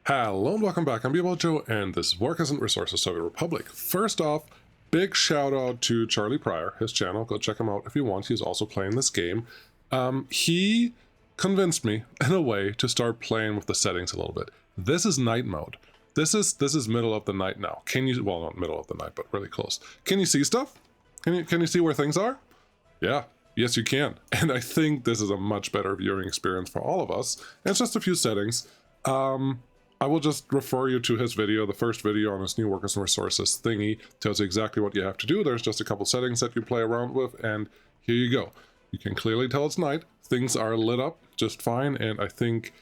Hello and welcome back. I'm Joe, and this is Work Isn't Resources Soviet Republic. First off, big shout out to Charlie Pryor, his channel. Go check him out if you want. He's also playing this game. He convinced me in a way to start playing with the settings a little bit. This is night mode. This is middle of the night now. Can you? Well, not middle of the night, but really close. Can you see stuff? Can you see where things are? Yeah. Yes, you can. And I think this is a much better viewing experience for all of us. And it's just a few settings. I will just refer you to his video. The first video on his new Workers and Resources thingy tells you exactly what you have to do. There's just a couple settings that you play around with, and here you go. You can clearly tell it's night. Things are lit up just fine, and I think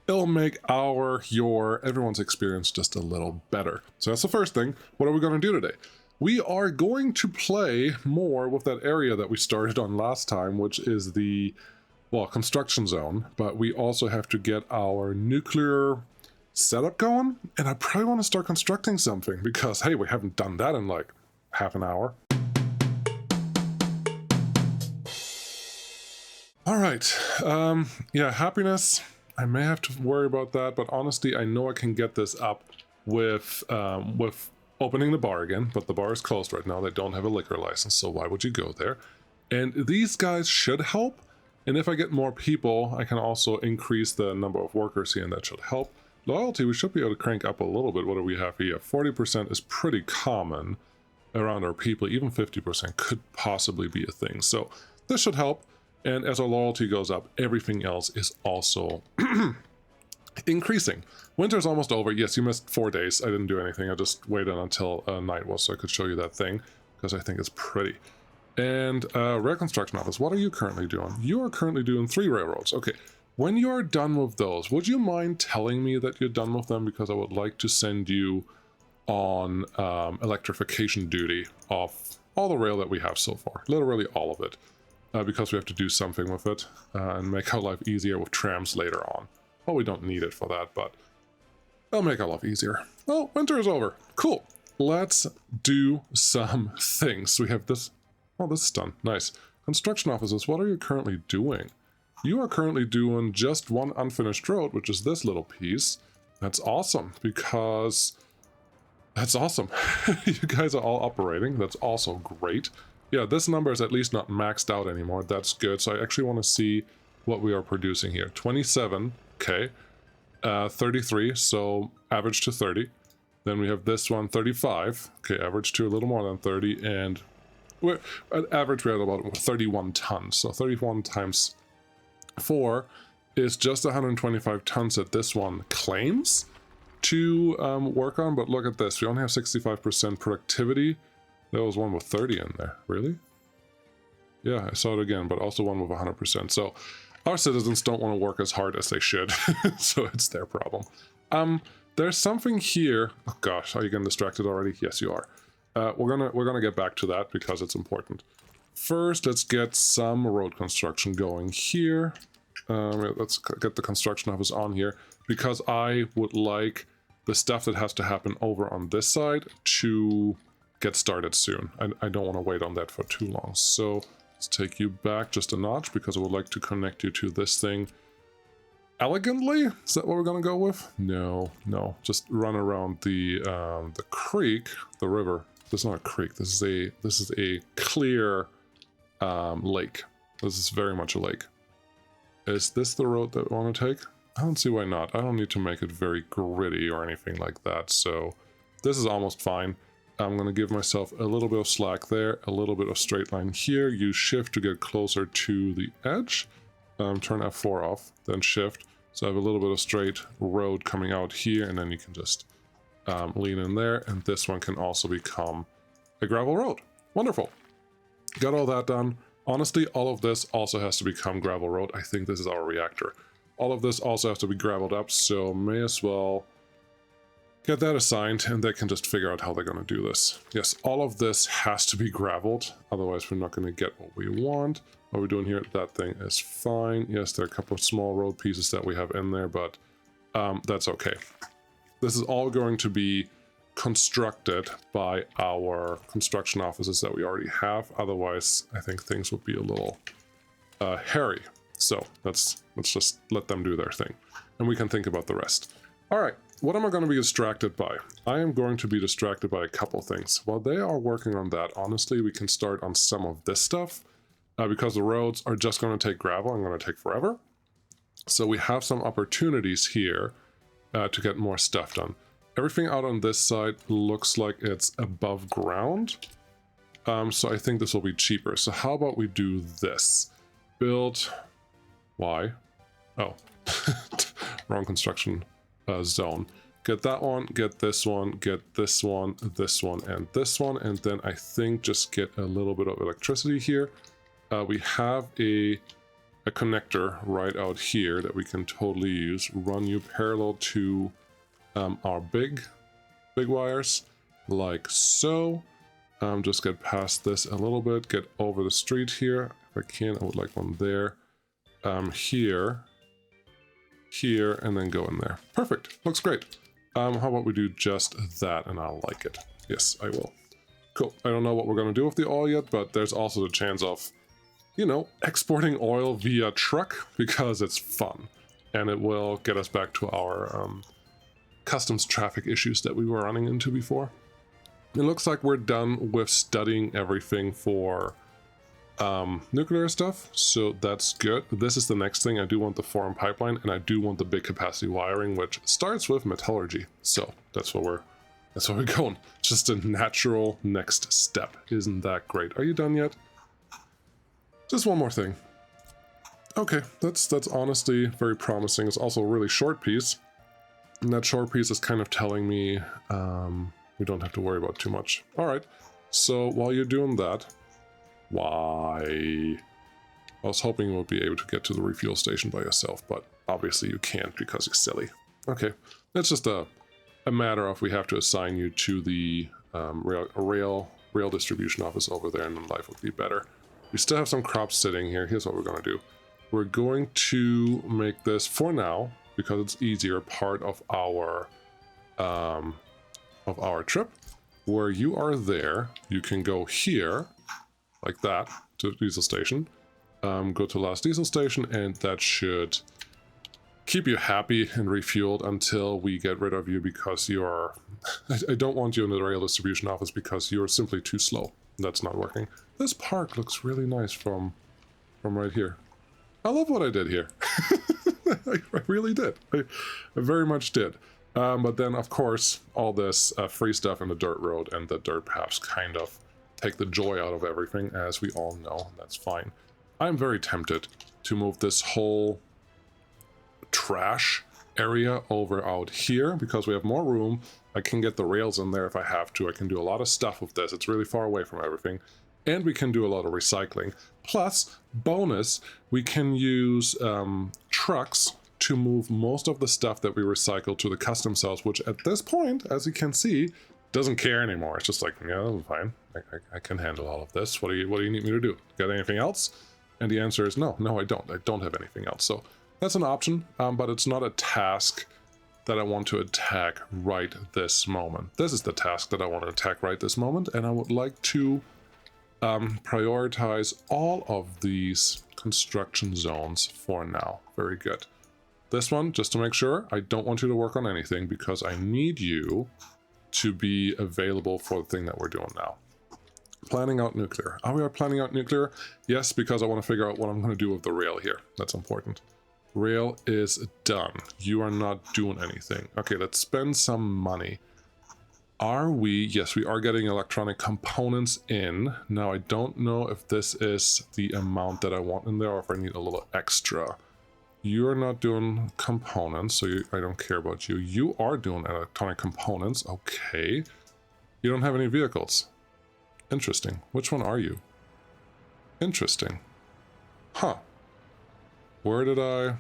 it'll make everyone's experience just a little better. So that's the first thing. What are we going to do today? We are going to play more with that area that we started on last time, which is the, well, construction zone, but we also have to get our nuclear setup going, and I probably want to start constructing something because, hey, we haven't done that in like half an hour. All right, yeah, happiness, I may have to worry about that, but honestly, I know I can get this up with opening the bar again, but the bar is closed right now. They don't have a liquor license, so why would you go there? And these guys should help, and if I get more people, I can also increase the number of workers here, and that should help. Loyalty, we should be able to crank up a little bit. What do we have here? 40% is pretty common around our people. Even 50% could possibly be a thing. So this should help. And as our loyalty goes up, everything else is also increasing. Winter's almost over. Yes, you missed 4 days. I didn't do anything. I just waited until night was so I could show you that thing because I think it's pretty. And rail construction office, what are you currently doing? You are currently doing 3 railroads. Okay. When you're done with those, would you mind telling me that you're done with them? Because I would like to send you on electrification duty of all the rail that we have so far. Literally all of it. Because we have to do something with it and make our life easier with trams later on. Well, we don't need it for that, but it'll make our life easier. Well, winter is over. Cool. Let's do some things. We have this. Oh, this is done. Nice. Construction offices, what are you currently doing? You are currently doing just one unfinished road, which is this little piece. That's awesome, because that's awesome. You guys are all operating. That's also great. Yeah, this number is at least not maxed out anymore. That's good. So I actually want to see what we are producing here. 27, okay. 33, so average to 30. Then we have this one, 35. Okay, average to a little more than 30. And we're at average, we're at about 31 tons. So 31 times 4 is just 125 tons that this one claims to work on, but look at this. We only have 65% productivity. There was one with 30 in there. Really? Yeah, I saw it again, but also one with 100%. So our citizens don't want to work as hard as they should, so it's their problem. There's something here. Oh gosh, are you getting distracted already? Yes, you are. We're gonna get back to that because it's important. First, let's get some road construction going here. Let's get the construction office on here because I would like the stuff that has to happen over on this side to get started soon. I don't want to wait on that for too long. So let's take you back just a notch because I would like to connect you to this thing elegantly. Is that what we're going to go with? No, just run around the creek, the river. This is not a creek. This is a clear lake. This is very much a lake. Is this the road that we want to take? I don't see why not. I don't need to make it very gritty or anything like that. So this is almost fine. I'm going to give myself a little bit of slack there, a little bit of straight line here. Use shift to get closer to the edge. Turn F4 off, then shift. So I have a little bit of straight road coming out here, and then you can just lean in there. And this one can also become a gravel road. Wonderful. Got all that done. Honestly, all of this also has to become gravel road. I think this is our reactor. All of this also has to be graveled up, so may as well get that assigned, and they can just figure out how they're going to do this. Yes, all of this has to be graveled, otherwise we're not going to get what we want. What we're doing here, that thing is fine. Yes, there are a couple of small road pieces that we have in there, but that's okay. This is all going to be constructed by our construction offices that we already have. Otherwise, I think things would be a little hairy. So let's just let them do their thing, and we can think about the rest. All right, what am I going to be distracted by? I am going to be distracted by a couple things. While they are working on that, honestly, we can start on some of this stuff because the roads are just going to take gravel and going to take forever. So we have some opportunities here to get more stuff done. Everything out on this side looks like it's above ground. So I think this will be cheaper. So how about we do this? Build... Why? Oh, wrong construction zone. Get that one, get this one, get this one, and this one, and then I think just get a little bit of electricity here. We have a connector right out here that we can totally use. Run you parallel to our big wires, like so. Just get past this a little bit, get over the street here. If I can, I would like one there. Here, and then go in there. Perfect, looks great. How about we do just that, and I'll like it. Yes, I will. Cool, I don't know what we're gonna do with the oil yet, but there's also the chance of, you know, exporting oil via truck, because it's fun. And it will get us back to our customs traffic issues that we were running into before. It looks like we're done with studying everything for nuclear stuff, so that's good. This is the next thing. I do want the foreign pipeline, and I do want the big capacity wiring, which starts with metallurgy. So that's what we're going. Just a natural next step. Isn't that great? Are you done yet? Just one more thing. Okay, that's honestly very promising. It's also a really short piece, and that short piece is kind of telling me we don't have to worry about too much. All right. So while you're doing that. Why? I was hoping you would be able to get to the refuel station by yourself, but obviously you can't because you're silly. Okay, that's just a matter of we have to assign you to the rail distribution office over there, and then life would be better. We still have some crops sitting here. Here's what we're going to do. We're going to make this, for now, because it's easier, part of our trip. Where you are there, you can go here, like that, to the diesel station. Go to last diesel station, and that should keep you happy and refueled until we get rid of you, because you are... I don't want you in the rail distribution office because you're simply too slow. That's not working. This park looks really nice from right here. I love what I did here. I really did. I very much did. But then, of course, all this free stuff in the dirt road and the dirt paths kind of take the joy out of everything, as we all know. That's fine. I'm very tempted to move this whole trash area over out here because we have more room. I can get the rails in there if I have to. I can do a lot of stuff with this. It's really far away from everything. And we can do a lot of recycling. Plus, bonus, we can use trucks to move most of the stuff that we recycle to the custom cells, which at this point, as you can see, doesn't care anymore. It's just like, yeah, I'm fine. I can handle all of this. What do you need me to do? Got anything else? And the answer is no, I don't. I don't have anything else. So that's an option, but it's not a task that I want to attack right this moment. This is the task that I want to attack right this moment, and I would like to prioritize all of these construction zones for now. Very good. This one, just to make sure, I don't want you to work on anything because I need you to be available for the thing that we're doing now. Planning out nuclear. Are we planning out nuclear? Yes, because I want to figure out what I'm going to do with the rail here. That's important. Rail is done. You are not doing anything. Okay, let's spend some money. Are we? Yes, we are getting electronic components in. Now, I don't know if this is the amount that I want in there or if I need a little extra. You're not doing components, so I don't care about you. You are doing electronic components. Okay. You don't have any vehicles. Interesting. Which one are you? Interesting. Huh. Where did I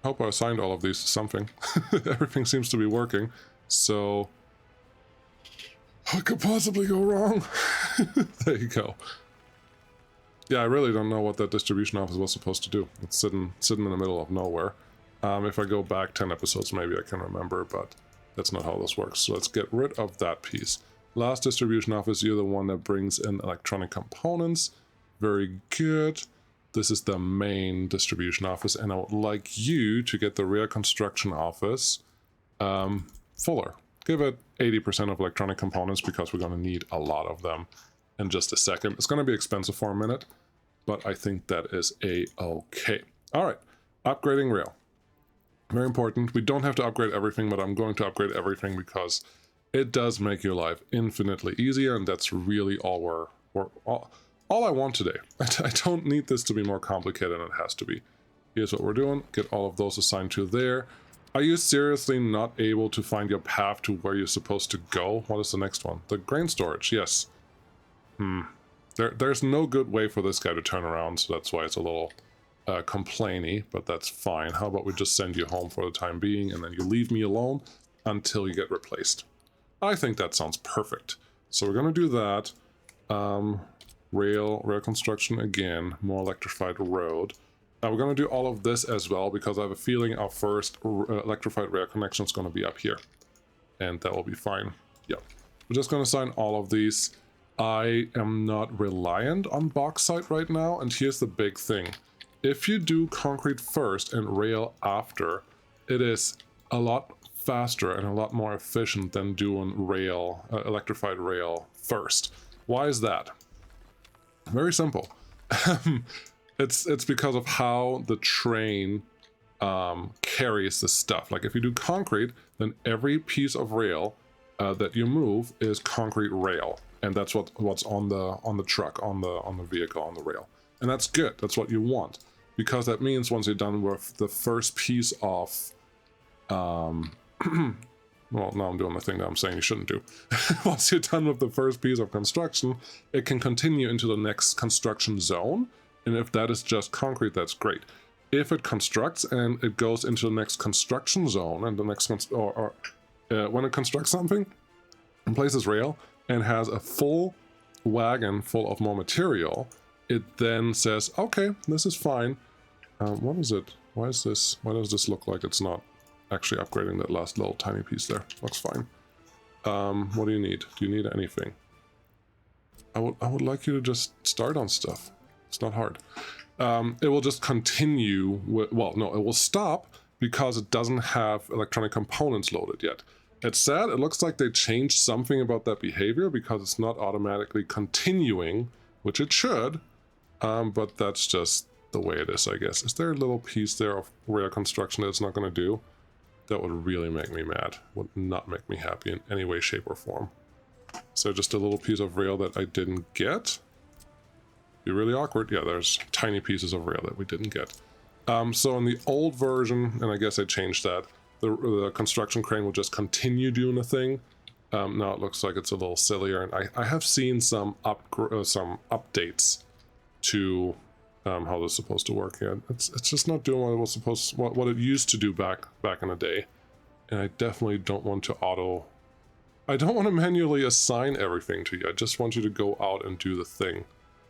hope I assigned all of these to something. Everything seems to be working. So what could possibly go wrong? There you go. Yeah, I really don't know what that distribution office was supposed to do. It's sitting in the middle of nowhere. If I go back 10 episodes, maybe I can remember, but that's not how this works. So let's get rid of that piece. Last distribution office, you're the one that brings in electronic components. Very good. This is the main distribution office, and I would like you to get the rear construction office fuller. Give it 80% of electronic components because we're going to need a lot of them in just a second. It's going to be expensive for a minute, but I think that is a-okay. All right, upgrading rail. Very important. We don't have to upgrade everything, but I'm going to upgrade everything because it does make your life infinitely easier, and that's really all all I want today. I don't need this to be more complicated than it has to be. Here's what we're doing. Get all of those assigned to there. Are you seriously not able to find your path to where you're supposed to go? What is the next one? The grain storage, yes. There's no good way for this guy to turn around, so that's why it's a little complainy, but that's fine. How about we just send you home for the time being, and then you leave me alone until you get replaced. I think that sounds perfect. So we're going to do that. Rail construction again, more electrified road. Now we're going to do all of this as well because I have a feeling our first electrified rail connection is going to be up here. And that will be fine. Yeah. We're just going to assign all of these. I am not reliant on bauxite right now, and here's the big thing. If you do concrete first and rail after, it is a lot faster and a lot more efficient than doing rail, electrified rail first. Why is that? Very simple. It's because of how the train carries the stuff. Like if you do concrete, then every piece of rail that you move is concrete rail, and that's what's on the truck, on the vehicle, on the rail, and that's good. That's what you want, because that means once you're done with the first piece of well, now I'm doing the thing that I'm saying you shouldn't do. Once you're done with the first piece of construction, it can continue into the next construction zone. And if that is just concrete, that's great. If it constructs and it goes into the next construction zone, and the next when it constructs something and places rail and has a full wagon full of more material, it then says, okay, this is fine. What is it? Why does this look like it's not actually upgrading that last little tiny piece there? Looks fine. What do you need? Do you need anything? I would like you to just start on stuff. It's not hard. It will just continue with, well, no, it will stop because it doesn't have electronic components loaded yet. It's sad. It looks like they changed something about that behavior because it's not automatically continuing, which it should, but that's just the way it is, I guess. Is there a little piece there of rail construction that it's not going to do? That would really make me mad. Would not make me happy in any way, shape, or form. So just a little piece of rail that I didn't get. Be really awkward. Yeah, there's tiny pieces of rail that we didn't get. So in the old version, and I guess I changed that, the construction crane will just continue doing the thing. Now it looks like it's a little sillier, and I have seen some updates to how this is supposed to work. Yeah, it's just not doing what it was what it used to do back in the day, and I definitely don't want to I don't want to manually assign everything to you. I just want you to go out and do the thing.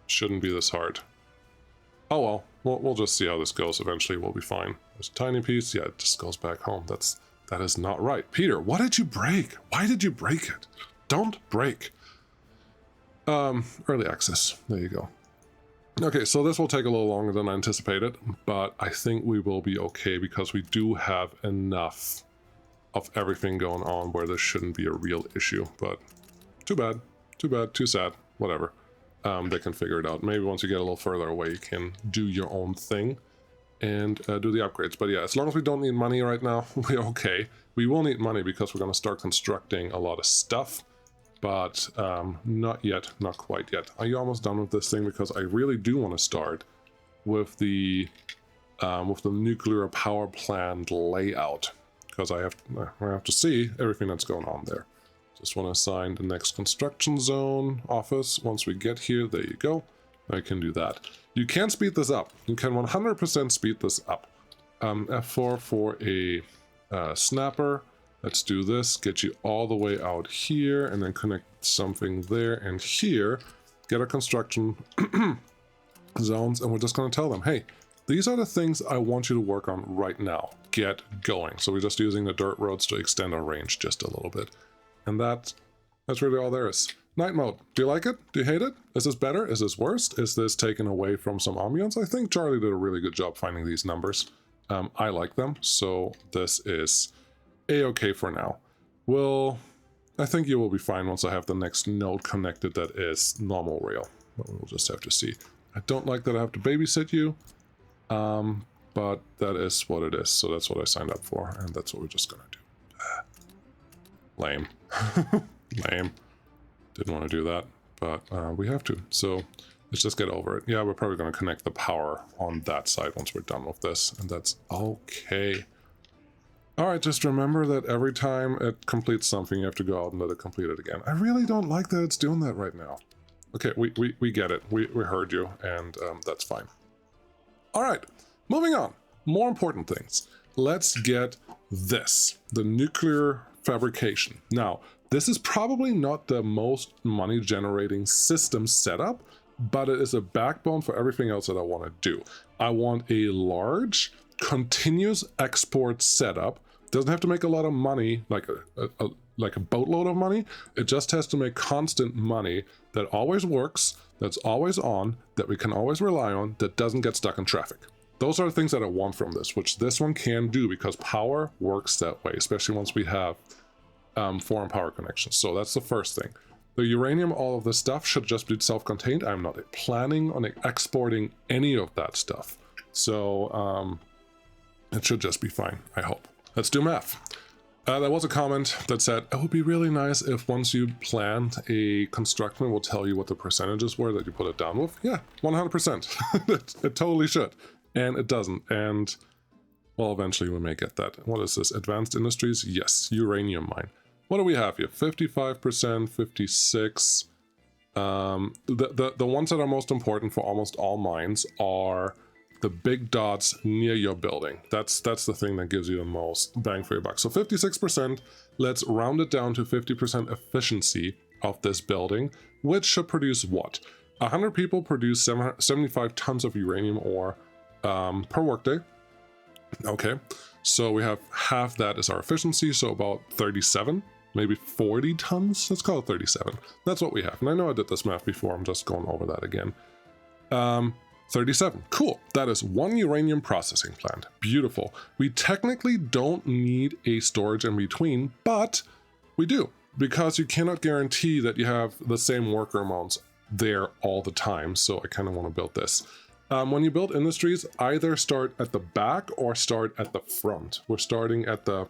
Shouldn't be this hard. Oh well, we'll just see how this goes. Eventually we'll be fine. There's a tiny piece. Yeah, it just goes back home. That is not right. Peter, what did you break? Why did you break it? Don't break. Early access. There you go. Okay, so this will take a little longer than I anticipated, but I think we will be okay because we do have enough of everything going on where this shouldn't be a real issue. But too bad, too sad, whatever. They can figure it out. Maybe once you get a little further away, you can do your own thing and do the upgrades. But yeah, as long as we don't need money right now, we're okay. We will need money because we're going to start constructing a lot of stuff, but not yet, not quite yet. Are you almost done with this thing? Because I really do want to start with the nuclear power plant layout, because I have to see everything that's going on there. Just want to assign the next construction zone office. Once we get here, there you go. I can do that. You can speed this up. You can 100% speed this up. F4 for a snapper. Let's do this. Get you all the way out here and then connect something there and here. Get our construction zones, and we're just going to tell them, hey, these are the things I want you to work on right now. Get going. So we're just using the dirt roads to extend our range just a little bit. And that's really all there is. Night mode. Do you like it? Do you hate it? Is this better? Is this worse? Is this taken away from some ambience? I think Charlie did a really good job finding these numbers. I like them, so this is a-okay for now. I think you will be fine once I have the next node connected that is normal rail. But we'll just have to see. I don't like that I have to babysit you, but that is what it is. So that's what I signed up for, and that's what we're just gonna do. Lame. Lame. Didn't want to do that, but we have to. So let's just get over it. Yeah, we're probably going to connect the power on that side once we're done with this, and that's okay. All right, just remember that every time it completes something, you have to go out and let it complete it again. I really don't like that it's doing that right now. Okay, we get it. We heard you, and that's fine. All right, moving on. More important things. Let's get this, the nuclear fabrication. Now, this is probably not the most money-generating system setup, but it is a backbone for everything else that I want to do. I want a large, continuous export setup. Doesn't have to make a lot of money, like a boatload of money. It just has to make constant money that always works, that's always on, that we can always rely on, that doesn't get stuck in traffic. Those are the things that I want from this, which this one can do because power works that way, especially once we have foreign power connections. So that's the first thing. The uranium, all of this stuff should just be self-contained. I'm not planning on exporting any of that stuff. So it should just be fine, I hope. Let's do math. There was a comment that said, it would be really nice if once you planned a construction, it will tell you what the percentages were that you put it down with. Yeah, 100%. It totally should. And it doesn't. And, well, eventually we may get that. What is this? Advanced industries? Yes, uranium mine. What do we have here? 55%, 56. The ones that are most important for almost all mines are the big dots near your building. That's the thing that gives you the most bang for your buck. So 56%, let's round it down to 50% efficiency of this building, which should produce what? 100 people produce 75 tons of uranium ore per workday. Okay, so we have half that is our efficiency, so about 37, maybe 40 tons. Let's call it 37. That's what we have. And I know I did this math before, I'm just going over that again. 37, cool. That is one uranium processing plant. Beautiful. We technically don't need a storage in between, but we do, because you cannot guarantee that you have the same worker amounts there all the time. So I kind of want to build this. When you build industries, either start at the back or start at the front. We're starting at the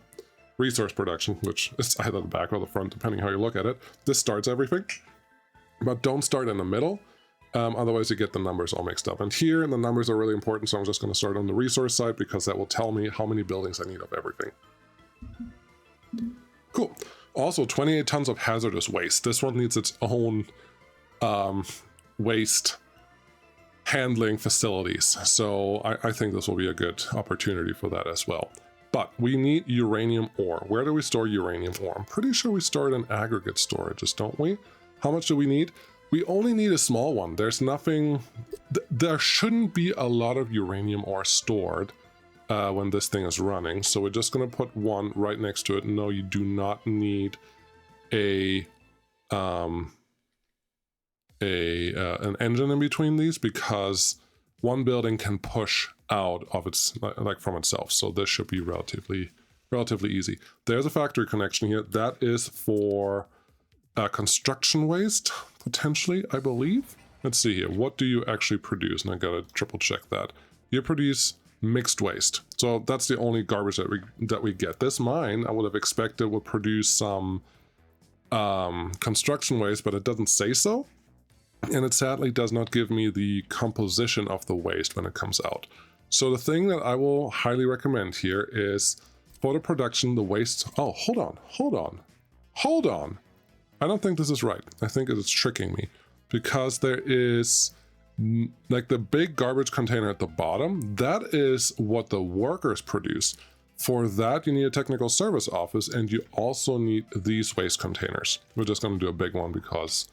resource production, which is either the back or the front, depending how you look at it. This starts everything, but don't start in the middle. Otherwise you get the numbers all mixed up. And here, the numbers are really important, so I'm just going to start on the resource side because that will tell me how many buildings I need of everything. Cool. Also, 28 tons of hazardous waste. This one needs its own waste handling facilities. So I think this will be a good opportunity for that as well. But we need uranium ore. Where do we store uranium ore? I'm pretty sure we store it in aggregate storages, don't we? How much do we need? We only need a small one. There's nothing, there shouldn't be a lot of uranium ore stored when this thing is running. So we're just gonna put one right next to it. No, you do not need an engine in between these, because one building can push out of its, like, from itself. So this should be relatively easy. There's a factory connection here. That is for construction waste, potentially, I believe. Let's see here. What do you actually produce? And I gotta triple check that. You produce mixed waste. So that's the only garbage that we get. This mine, I would have expected would produce some construction waste, but it doesn't say so. And it sadly does not give me the composition of the waste when it comes out. So the thing that I will highly recommend here is for the production, the waste. Oh, hold on. I don't think this is right. I think it's tricking me, because there is like the big garbage container at the bottom. That is what the workers produce. For that, you need a technical service office, and you also need these waste containers. We're just going to do a big one because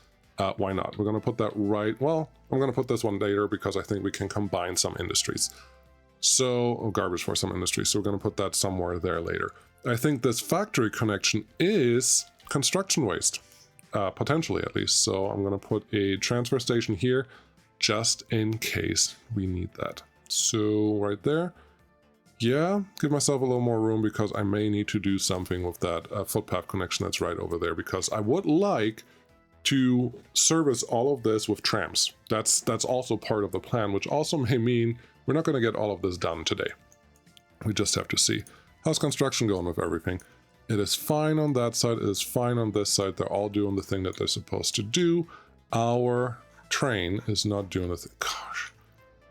why not? We're going to put that right. Well, I'm going to put this one later because I think we can combine some industries. So, garbage for some industries. So we're going to put that somewhere there later. I think this factory connection is construction waste, potentially at least. So I'm going to put a transfer station here just in case we need that. So right there. Yeah, give myself a little more room because I may need to do something with that footpath connection that's right over there, because I would like to service all of this with trams. That's also part of the plan, which also may mean we're not going to get all of this done today. We just have to see. How's construction going with everything? It is fine on that side. It is fine on this side. They're all doing the thing that they're supposed to do. Our train is not doing the thing. Gosh,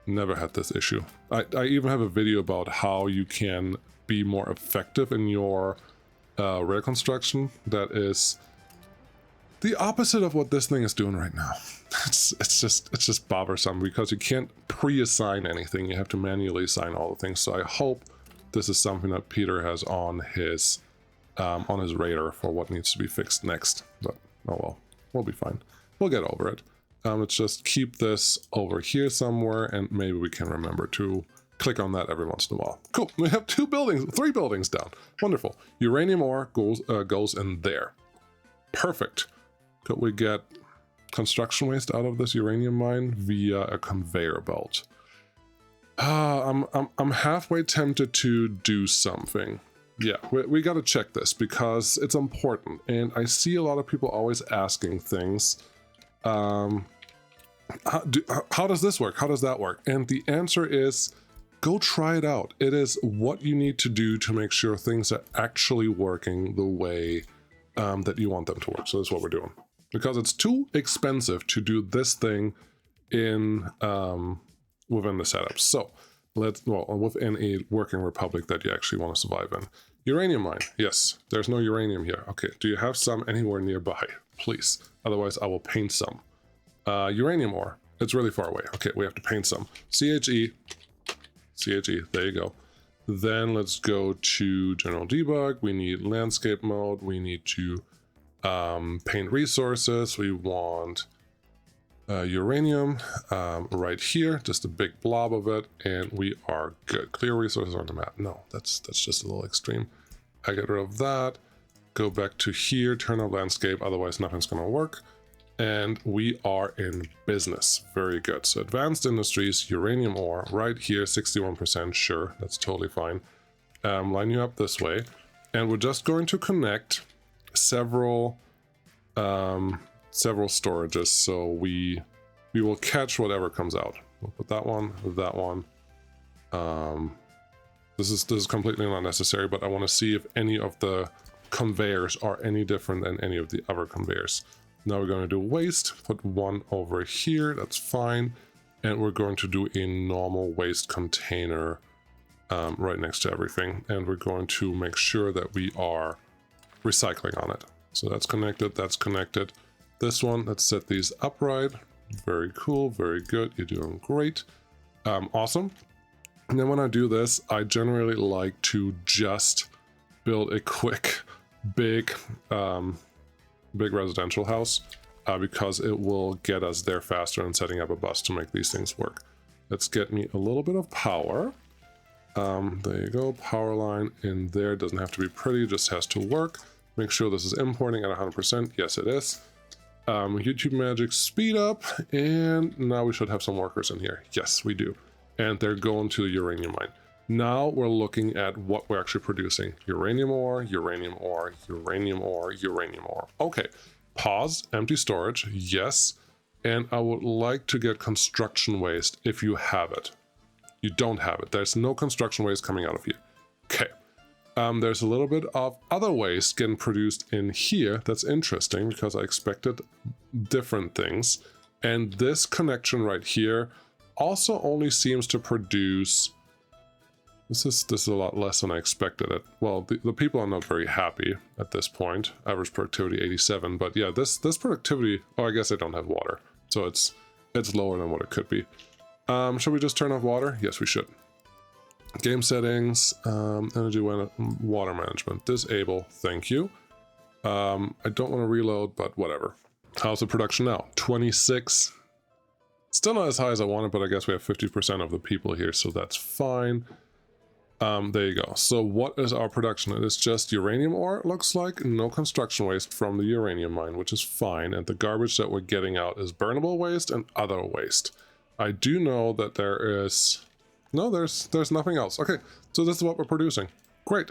never had this issue. I even have a video about how you can be more effective in your rail construction. That is the opposite of what this thing is doing right now. It's just bothersome because you can't pre-assign anything. You have to manually assign all the things. So I hope this is something that Peter has on his radar for what needs to be fixed next. But oh well, we'll be fine. We'll get over it. Let's just keep this over here somewhere, and maybe we can remember to click on that every once in a while. Cool. We have 3 buildings down. Wonderful. Uranium ore goes in there. Perfect. Could we get construction waste out of this uranium mine via a conveyor belt? I'm halfway tempted to do something. Yeah, we got to check this because it's important, and I see a lot of people always asking things. How does this work? How does that work? And the answer is, go try it out. It is what you need to do to make sure things are actually working the way that you want them to work. So that's what we're doing. Because it's too expensive to do this thing in within the setup. So within a working republic that you actually want to survive in. Uranium mine. Yes, there's no uranium here. Okay, do you have some anywhere nearby? Please. Otherwise, I will paint some. Uranium ore. It's really far away. Okay, we have to paint some. CHE. There you go. Then let's go to general debug. We need landscape mode. We need to paint resources. We want uranium right here, just a big blob of it, and we are good. Clear resources on the map. No, that's just a little extreme. I get rid of that. Go back to here, turn on landscape, otherwise nothing's gonna work. And we are in business. Very good. So advanced industries, uranium ore, right here, 61%, sure, that's totally fine. Line you up this way. And we're just going to connect several storages, so we will catch whatever comes out. We'll put that one, that one. This is completely not necessary, but I want to see if any of the conveyors are any different than any of the other conveyors. Now we're going to do waste, put one over here, that's fine. And we're going to do a normal waste container right next to everything. And we're going to make sure that we are recycling on it. So that's connected, that's connected. This one, let's set these upright. Very cool, very good, you're doing great. Awesome. And then when I do this, I generally like to just build a quick, big residential house because it will get us there faster than setting up a bus to make these things work. Let's get me a little bit of power. There you go, power line in there. Doesn't have to be pretty, just has to work. Make sure this is importing at 100%. Yes, it is. YouTube magic speed up, and now we should have some workers in here. Yes, we do. And they're going to the uranium mine. Now we're looking at what we're actually producing. Uranium ore, uranium ore, uranium ore, uranium ore. Okay, pause, empty storage, yes. And I would like to get construction waste if you have it. You don't have it. There's no construction waste coming out of here. Okay. There's a little bit of other waste getting produced in here. That's interesting because I expected different things. And this connection right here also only seems to produce... This is a lot less than I expected it. Well, the people are not very happy at this point. Average productivity 87, but yeah, this productivity... Oh, I guess I don't have water, so it's lower than what it could be. Should we just turn off water? Yes, we should. Game settings, energy water management, disable, thank you. I don't want to reload, but whatever. How's the production now? 26. Still not as high as I wanted, but I guess we have 50% of the people here, so that's fine. There you go. So what is our production? It is just uranium ore, it looks like. No construction waste from the uranium mine, which is fine. And the garbage that we're getting out is burnable waste and other waste. I do know that there is No, there's nothing else. Okay, so this is what we're producing. Great.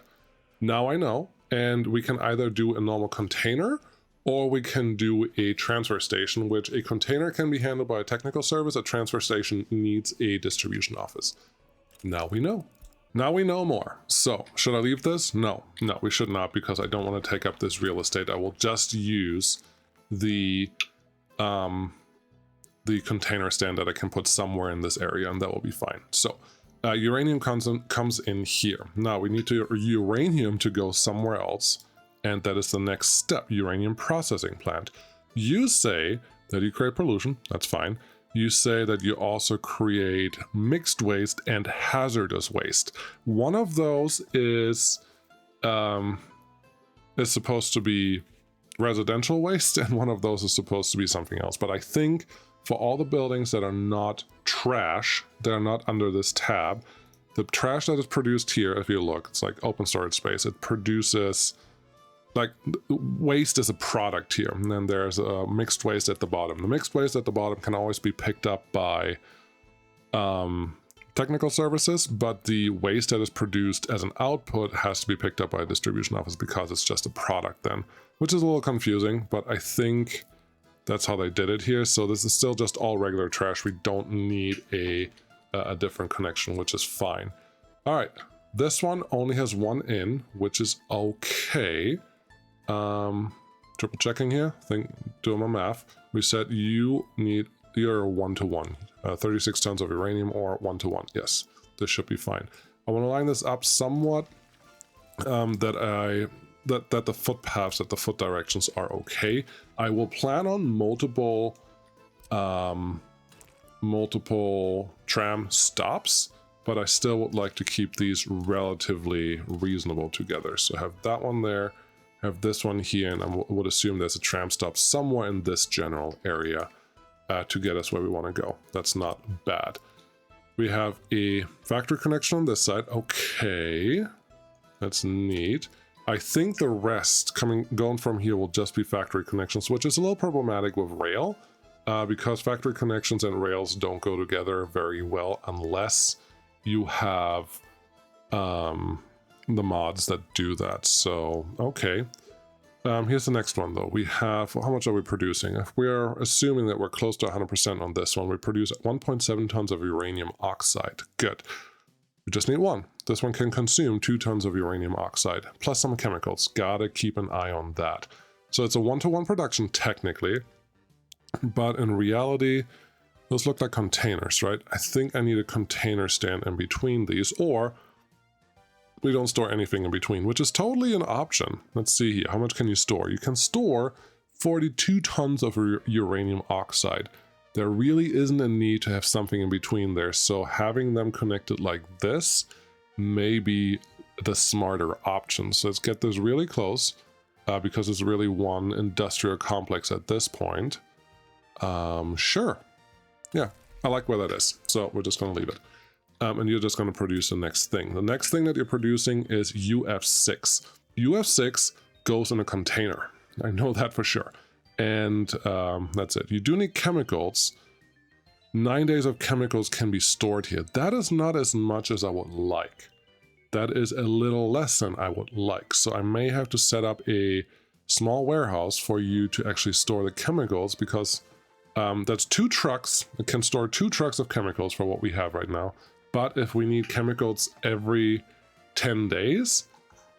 Now I know, and we can either do a normal container, or we can do a transfer station, which a container can be handled by a technical service. A transfer station needs a distribution office. Now we know. Now we know more. So, should I leave this? No, we should not, because I don't want to take up this real estate. I will just use the container stand that I can put somewhere in this area, and that will be fine. So, uranium comes in here. Now we need uranium to go somewhere else, and that is the next step, uranium processing plant. You say that you create pollution, that's fine. You say that you also create mixed waste and hazardous waste. One of those is supposed to be residential waste, and one of those is supposed to be something else. But I think for all the buildings that are not trash, that are not under this tab, the trash that is produced here, if you look, it's like open storage space. It produces, like, waste is a product here, and then there's a mixed waste at the bottom. The mixed waste at the bottom can always be picked up by technical services, but the waste that is produced as an output has to be picked up by a distribution office, because it's just a product then, which is a little confusing, but I think that's how they did it here. So this is still just all regular trash. We don't need a different connection, which is fine. All right, this one only has one in, which is okay. Triple checking here, doing my math. We said you're 1-to-1, 36 tons of uranium or 1-to-1. Yes, this should be fine. I want to line this up somewhat, that the footpaths, that the foot directions are okay. I will plan on multiple tram stops, but I still would like to keep these relatively reasonable together. So have that one there, have this one here, and I would assume there's a tram stop somewhere in this general area to get us where we want to go. That's not bad. We have a factory connection on this side. Okay, that's neat. I think the rest going from here will just be factory connections, which is a little problematic with rail, because factory connections and rails don't go together very well unless you have the mods that do that. So, okay. Here's the next one, though. We have, how much are we producing? If we're assuming that we're close to 100% on this one, we produce 1.7 tons of uranium oxide. Good. We just need one. This one can consume 2 tons of uranium oxide, plus some chemicals. Gotta keep an eye on that. So it's a 1-to-1 production, technically, but in reality, those look like containers, right? I think I need a container stand in between these, or we don't store anything in between, which is totally an option. Let's see here. How much can you store? You can store 42 tons of uranium oxide. There really isn't a need to have something in between there, so having them connected like this may be the smarter option. So let's get this really close, because it's really one industrial complex at this point. Sure. Yeah, I like where that is. So we're just going to leave it. And you're just going to produce the next thing. The next thing that you're producing is UF6. UF6 goes in a container. I know that for sure. And that's it. You do need chemicals. 9 days of chemicals can be stored here. That is not as much as I would like. That is a little less than I would like. So I may have to set up a small warehouse for you to actually store the chemicals, because that's 2 trucks. It can store 2 trucks of chemicals for what we have right now. But if we need chemicals every 10 days,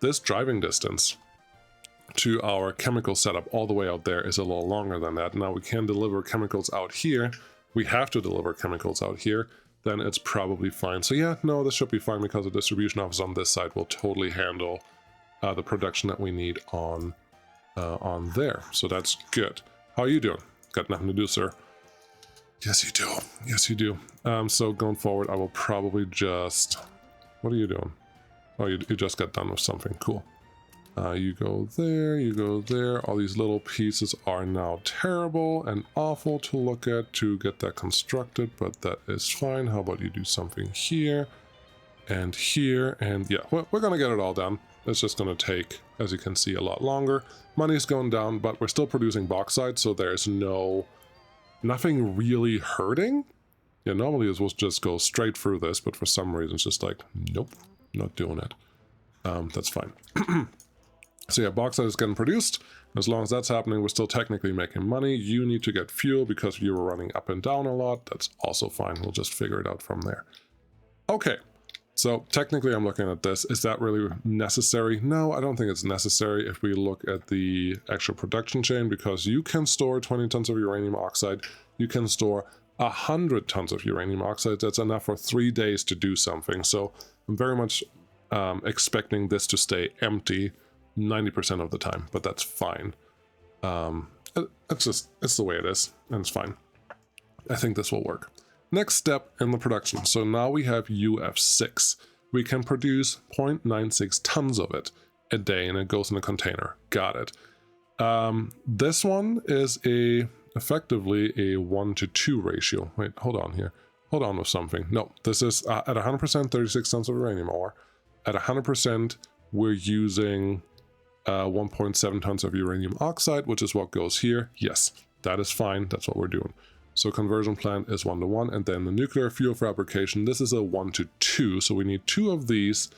this driving distance to our chemical setup all the way out there is a little longer than that. Now we can deliver chemicals out here. We have to deliver chemicals out here. Then it's probably fine. So yeah, no, this should be fine, because the distribution office on this side will totally handle the production that we need on there. So that's good. How are you doing? Got nothing to do, sir. Yes, you do. Yes, you do. So going forward, I will probably just... What are you doing? Oh, you just got done with something. Cool. You go there, you go there. All these little pieces are now terrible and awful to look at to get that constructed, but that is fine. How about you do something here and here? And yeah, we're going to get it all done. It's just going to take, as you can see, a lot longer. Money's going down, but we're still producing bauxite, so there's nothing really hurting. Yeah, normally it will just go straight through this, but for some reason it's just like, nope, not doing it. That's fine. So yeah, bauxite is getting produced. As long as that's happening, we're still technically making money. You need to get fuel because you were running up and down a lot. That's also fine. We'll just figure it out from there. Okay, so technically I'm looking at this. Is that really necessary? No, I don't think it's necessary if we look at the actual production chain, because you can store 20 tons of uranium oxide. You can store 100 tons of uranium oxide. That's enough for 3 days to do something. So I'm very much expecting this to stay empty 90% of the time, but that's fine. It's the way it is, and it's fine. I think this will work. Next step in the production. So now we have UF6. We can produce 0.96 tons of it a day, and it goes in a container. Got it. This one is effectively a 1-to-2 ratio. Wait, hold on here. Hold on with something. No, this is at 100% 36 tons of uranium ore. At 100%, we're using 1.7 tons of uranium oxide, which is what goes here. Yes, that is fine. That's what we're doing. So conversion plant is 1-to-1, and then the nuclear fuel fabrication, this is a 1-to-2. So we need 2 of these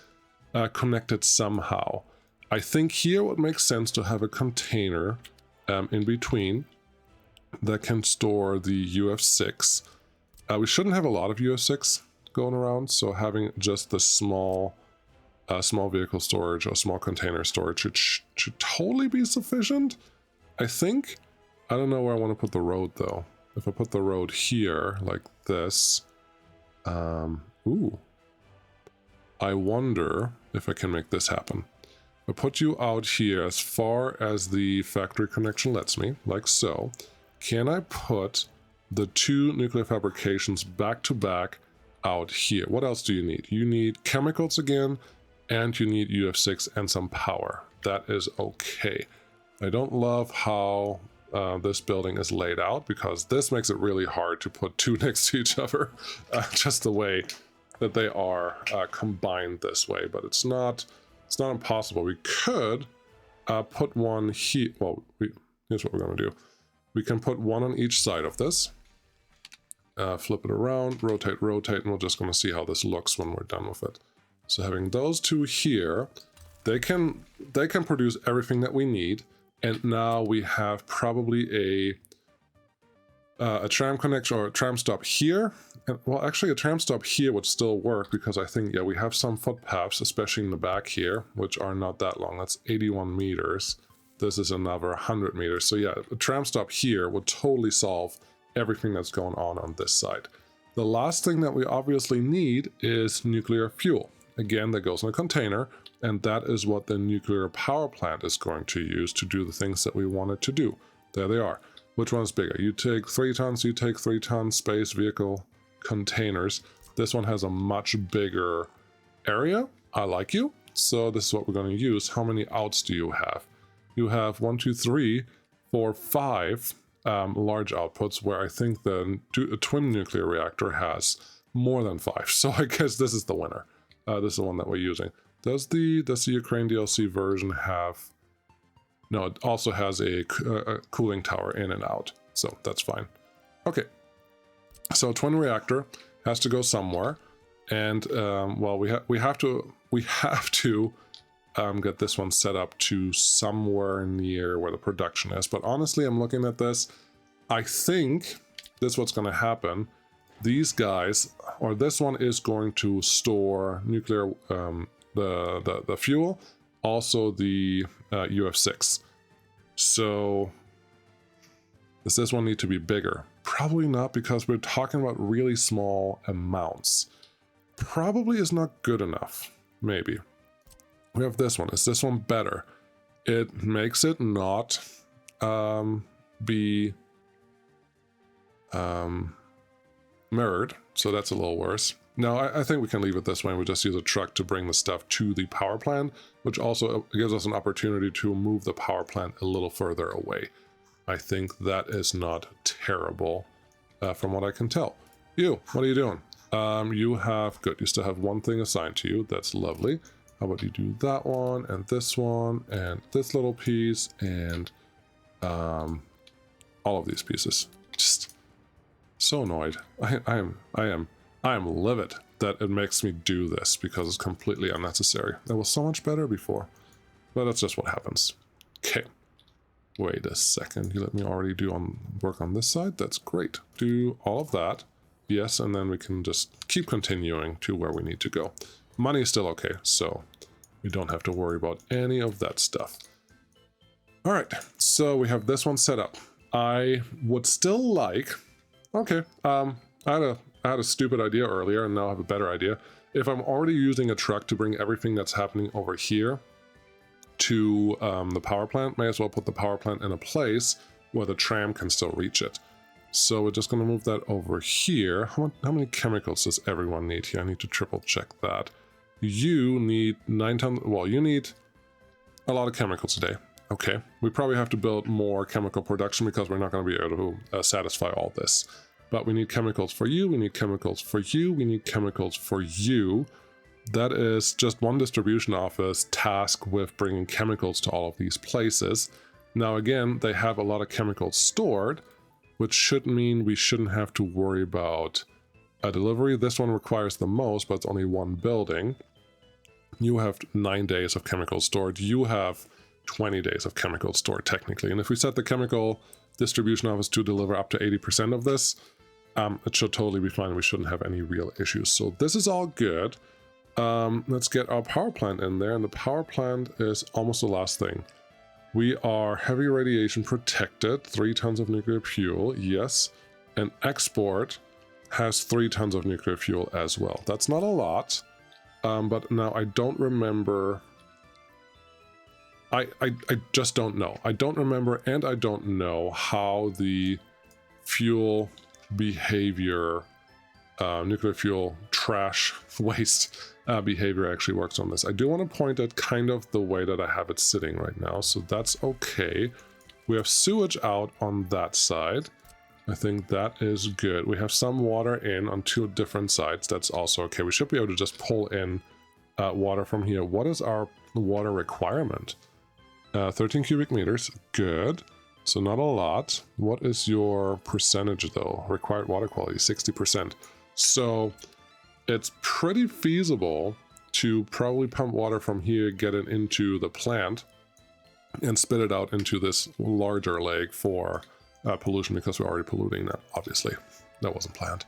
connected somehow. I think here what makes sense to have a container in between that can store the UF6. We shouldn't have a lot of UF6 going around, so having just the small vehicle storage or small container storage should totally be sufficient, I think. I don't know where I want to put the road though. If I put the road here like this, ooh, I wonder if I can make this happen. I put you out here as far as the factory connection lets me, like so. Can I put the 2 nuclear fabrications back to back out here? What else do you need? You need chemicals again, and you need UF6 and some power. That is okay. I don't love how this building is laid out, because this makes it really hard to put 2 next to each other, just the way that they are combined this way. But it's not impossible. We could put one here. Well, here's what we're going to do. We can put one on each side of this. Flip it around, rotate, and we're just going to see how this looks when we're done with it. So having those 2 here, they can produce everything that we need. And now we have probably a tram connection or a tram stop here. And, well, actually a tram stop here would still work, because I think, yeah, we have some footpaths, especially in the back here, which are not that long. That's 81 meters. This is another 100 meters. So yeah, a tram stop here would totally solve everything that's going on this side. The last thing that we obviously need is nuclear fuel. Again, that goes in a container, and that is what the nuclear power plant is going to use to do the things that we want it to do. There they are. Which one's bigger? You take 3 tons, you take 3 tons, space, vehicle, containers. This one has a much bigger area. I like you. So this is what we're going to use. How many outs do you have? You have 1, 2, 3, 4, 5 large outputs, where I think the twin nuclear reactor has more than 5. So I guess this is the winner. This is the one that we're using. Does the Ukraine DLC version have... No, it also has a cooling tower in and out, so that's fine. Okay, so twin reactor has to go somewhere, and well, we have to get this one set up to somewhere near where the production is. But honestly, I'm looking at this. I think this is what's going to happen. These guys, or this one, is going to store nuclear, the fuel, also the UF6. So does this one need to be bigger? Probably not, because we're talking about really small amounts. Probably is not good enough. Maybe. We have this one. Is this one better? It makes it not be mirrored, so that's a little worse. No, I think we can leave it this way. We just use a truck to bring the stuff to the power plant, which also gives us an opportunity to move the power plant a little further away. I think that is not terrible, from what I can tell. You, what are you doing? You have, good, you still have one thing assigned to you. That's lovely. How about you do that one, and this little piece, and all of these pieces. Just So annoyed. I am livid that it makes me do this because it's completely unnecessary. That was so much better before. But that's just what happens. Okay. Wait a second. You let me already work on this side? That's great. Do all of that. Yes, and then we can just keep continuing to where we need to go. Money is still okay, so we don't have to worry about any of that stuff. All right, so we have this one set up. I would still like... Okay, I had a stupid idea earlier, and now I have a better idea. If I'm already using a truck to bring everything that's happening over here to the power plant, may as well put the power plant in a place where the tram can still reach it. So we're just going to move that over here. How many chemicals does everyone need here? I need to triple check that. You need 9 tons. Well, you need a lot of chemicals today. Okay, we probably have to build more chemical production because we're not going to be able to satisfy all this. But we need chemicals for you, we need chemicals for you, we need chemicals for you. That is just one distribution office tasked with bringing chemicals to all of these places. Now again, they have a lot of chemicals stored, which should mean we shouldn't have to worry about a delivery. This one requires the most, but it's only one building. You have 9 days of chemicals stored. You have 20 days of chemicals stored technically. And if we set the chemical distribution office to deliver up to 80% of this, it should totally be fine. We shouldn't have any real issues. So this is all good. Let's get our power plant in there. And the power plant is almost the last thing. We are heavy radiation protected, 3 tons of nuclear fuel, yes. And export has 3 tons of nuclear fuel as well. That's not a lot, but now I don't remember. I just don't know. I don't remember, and I don't know how the fuel behavior, nuclear fuel trash waste behavior actually works on this. I do want to point at kind of the way that I have it sitting right now, so that's okay. We have sewage out on that side. I think that is good. We have some water in on 2 different sides. That's also okay. We should be able to just pull in water from here. What is our water requirement? 13 cubic meters, good. So not a lot. What is your percentage though? Required water quality, 60%. So it's pretty feasible to probably pump water from here, get it into the plant, and spit it out into this larger lake for pollution, because we're already polluting that, obviously. That wasn't planned.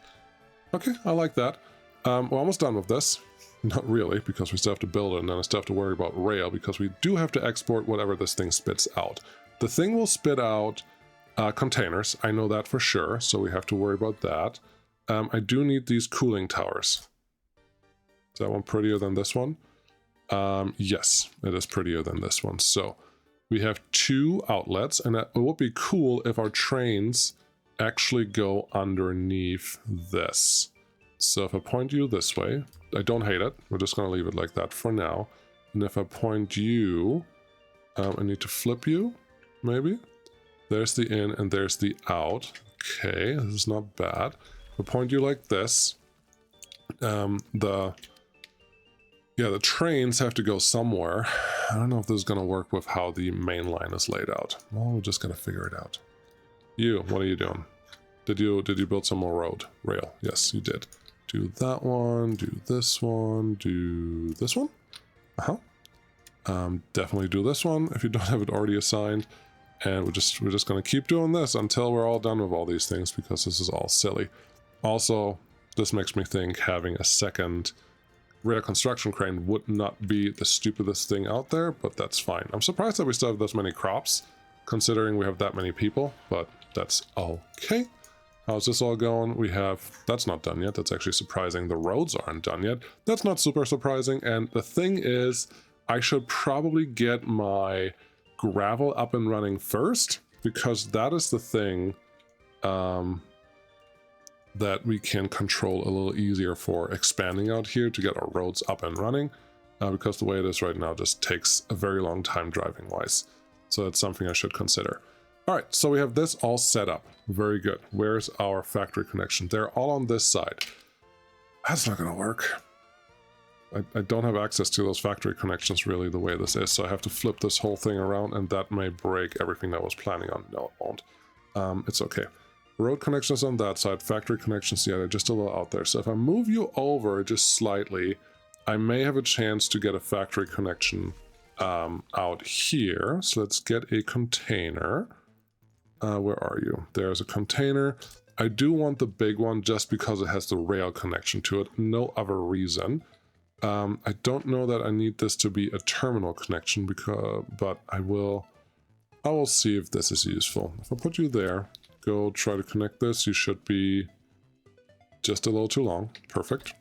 Okay, I like that. We're almost done with this. Not really, because we still have to build it, and then I still have to worry about rail, because we do have to export whatever this thing spits out. The thing will spit out containers, I know that for sure, so we have to worry about that. I do need these cooling towers. Is that one prettier than this one? Yes, it is prettier than this one. So we have 2 outlets, and it would be cool if our trains actually go underneath this. So if I point you this way, I don't hate it. We're just going to leave it like that for now. And if I point you, I need to flip you, maybe. There's the in and there's the out. Okay, this is not bad. If I point you like this, the trains have to go somewhere. I don't know if this is going to work with how the main line is laid out. Well, we're just going to figure it out. You, what are you doing? Did you build some more rail? Yes, you did. Do that one, do this one, do this one. Definitely do this one if you don't have it already assigned. And we're just going to keep doing this until we're all done with all these things, because this is all silly. Also, this makes me think having a second rail construction crane would not be the stupidest thing out there, but that's fine. I'm surprised that we still have this many crops, considering we have that many people, but that's okay. How's this all going? We have... That's not done yet. That's actually surprising. The roads aren't done yet. That's not super surprising. And the thing is, I should probably get my gravel up and running first, because that is the thing that we can control a little easier for expanding out here to get our roads up and running, because the way it is right now just takes a very long time driving wise. So that's something I should consider. All right, so we have this all set up. Very good. Where's our factory connection? They're all on this side. That's not going to work. I don't have access to those factory connections really the way this is, so I have to flip this whole thing around, and that may break everything that I was planning on. No, it won't. It's okay. Road connections on that side, factory connections, yeah, they're just a little out there. So if I move you over just slightly, I may have a chance to get a factory connection out here. So let's get a container. Where are you? There's a container. I do want the big one just because it has the rail connection to it. No other reason. I don't know that I need this to be a terminal connection, but I will see if this is useful. If I put you there, go try to connect this. You should be just a little too long. Perfect.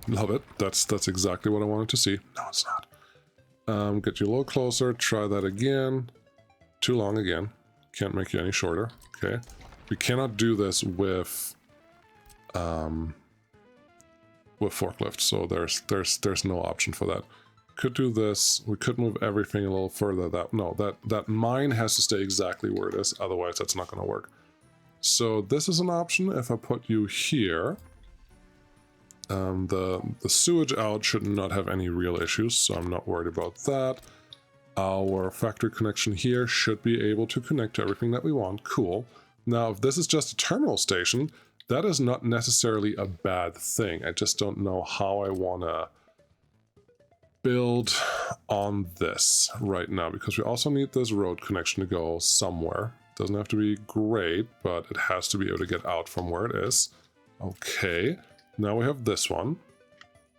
Love it. That's exactly what I wanted to see. No, it's not. Get you a little closer. Try that again. Too long again. Can't make you any shorter. Okay. We cannot do this with forklift, so there's no option for that. Could do this. We could move everything a little further. That mine has to stay exactly where it is, otherwise that's not going to work. So this is an option. If I put you here, the sewage out should not have any real issues, so I'm not worried about that. Our factory connection here should be able to connect to everything that we want. Cool. Now, if this is just a terminal station, that is not necessarily a bad thing. I just don't know how I want to build on this right now, because we also need this road connection to go somewhere. Doesn't have to be great, but it has to be able to get out from where it is. Okay, now we have this one.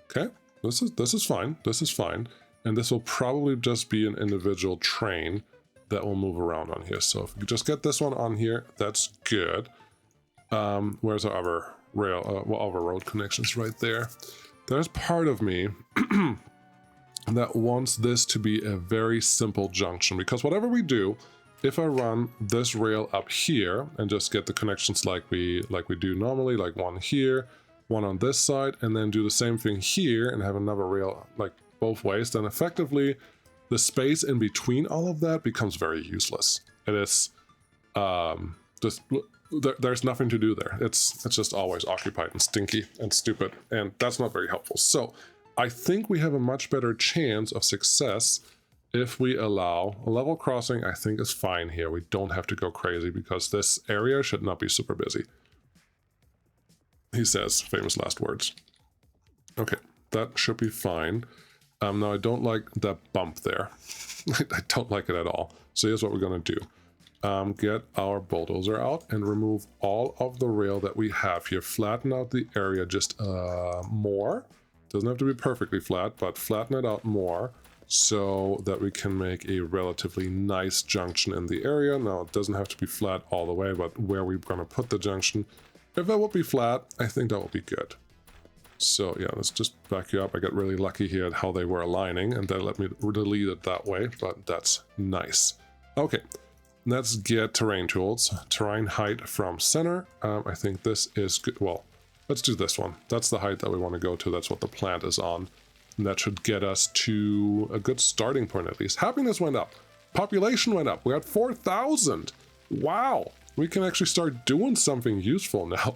Okay, this is fine. This is fine. And this will probably just be an individual train that will move around on here. So if we just get this one on here, that's good. Where's our other rail, other road connections? Right there. There's part of me that wants this to be a very simple junction, because whatever we do, if I run this rail up here and just get the connections like we do normally, like one here, one on this side, and then do the same thing here and have another rail like both ways, then effectively the space in between all of that becomes very useless. It is just there's nothing to do there. It's just always occupied and stinky and stupid, and that's not very helpful. So I think we have a much better chance of success if we allow a level crossing. I think is fine here. We don't have to go crazy because this area should not be super busy. He says, famous last words. Okay, that should be fine. Now I don't like that bump there. I don't like it at all. So here's what we're gonna do. Get our bulldozer out and remove all of the rail that we have here. Flatten out the area just more. Doesn't have to be perfectly flat, but flatten it out more so that we can make a relatively nice junction in the area. Now it doesn't have to be flat all the way, but where we're gonna put the junction, if that would be flat, I think that would be good. So yeah, let's just back you up. I got really lucky here at how they were aligning, and they let me delete it that way, but that's nice. Okay, let's get terrain tools. Terrain height from center. I think this is good. Well, let's do this one. That's the height that we want to go to. That's what the plant is on. And that should get us to a good starting point at least. Happiness went up. Population went up. We got 4,000. Wow. We can actually start doing something useful now,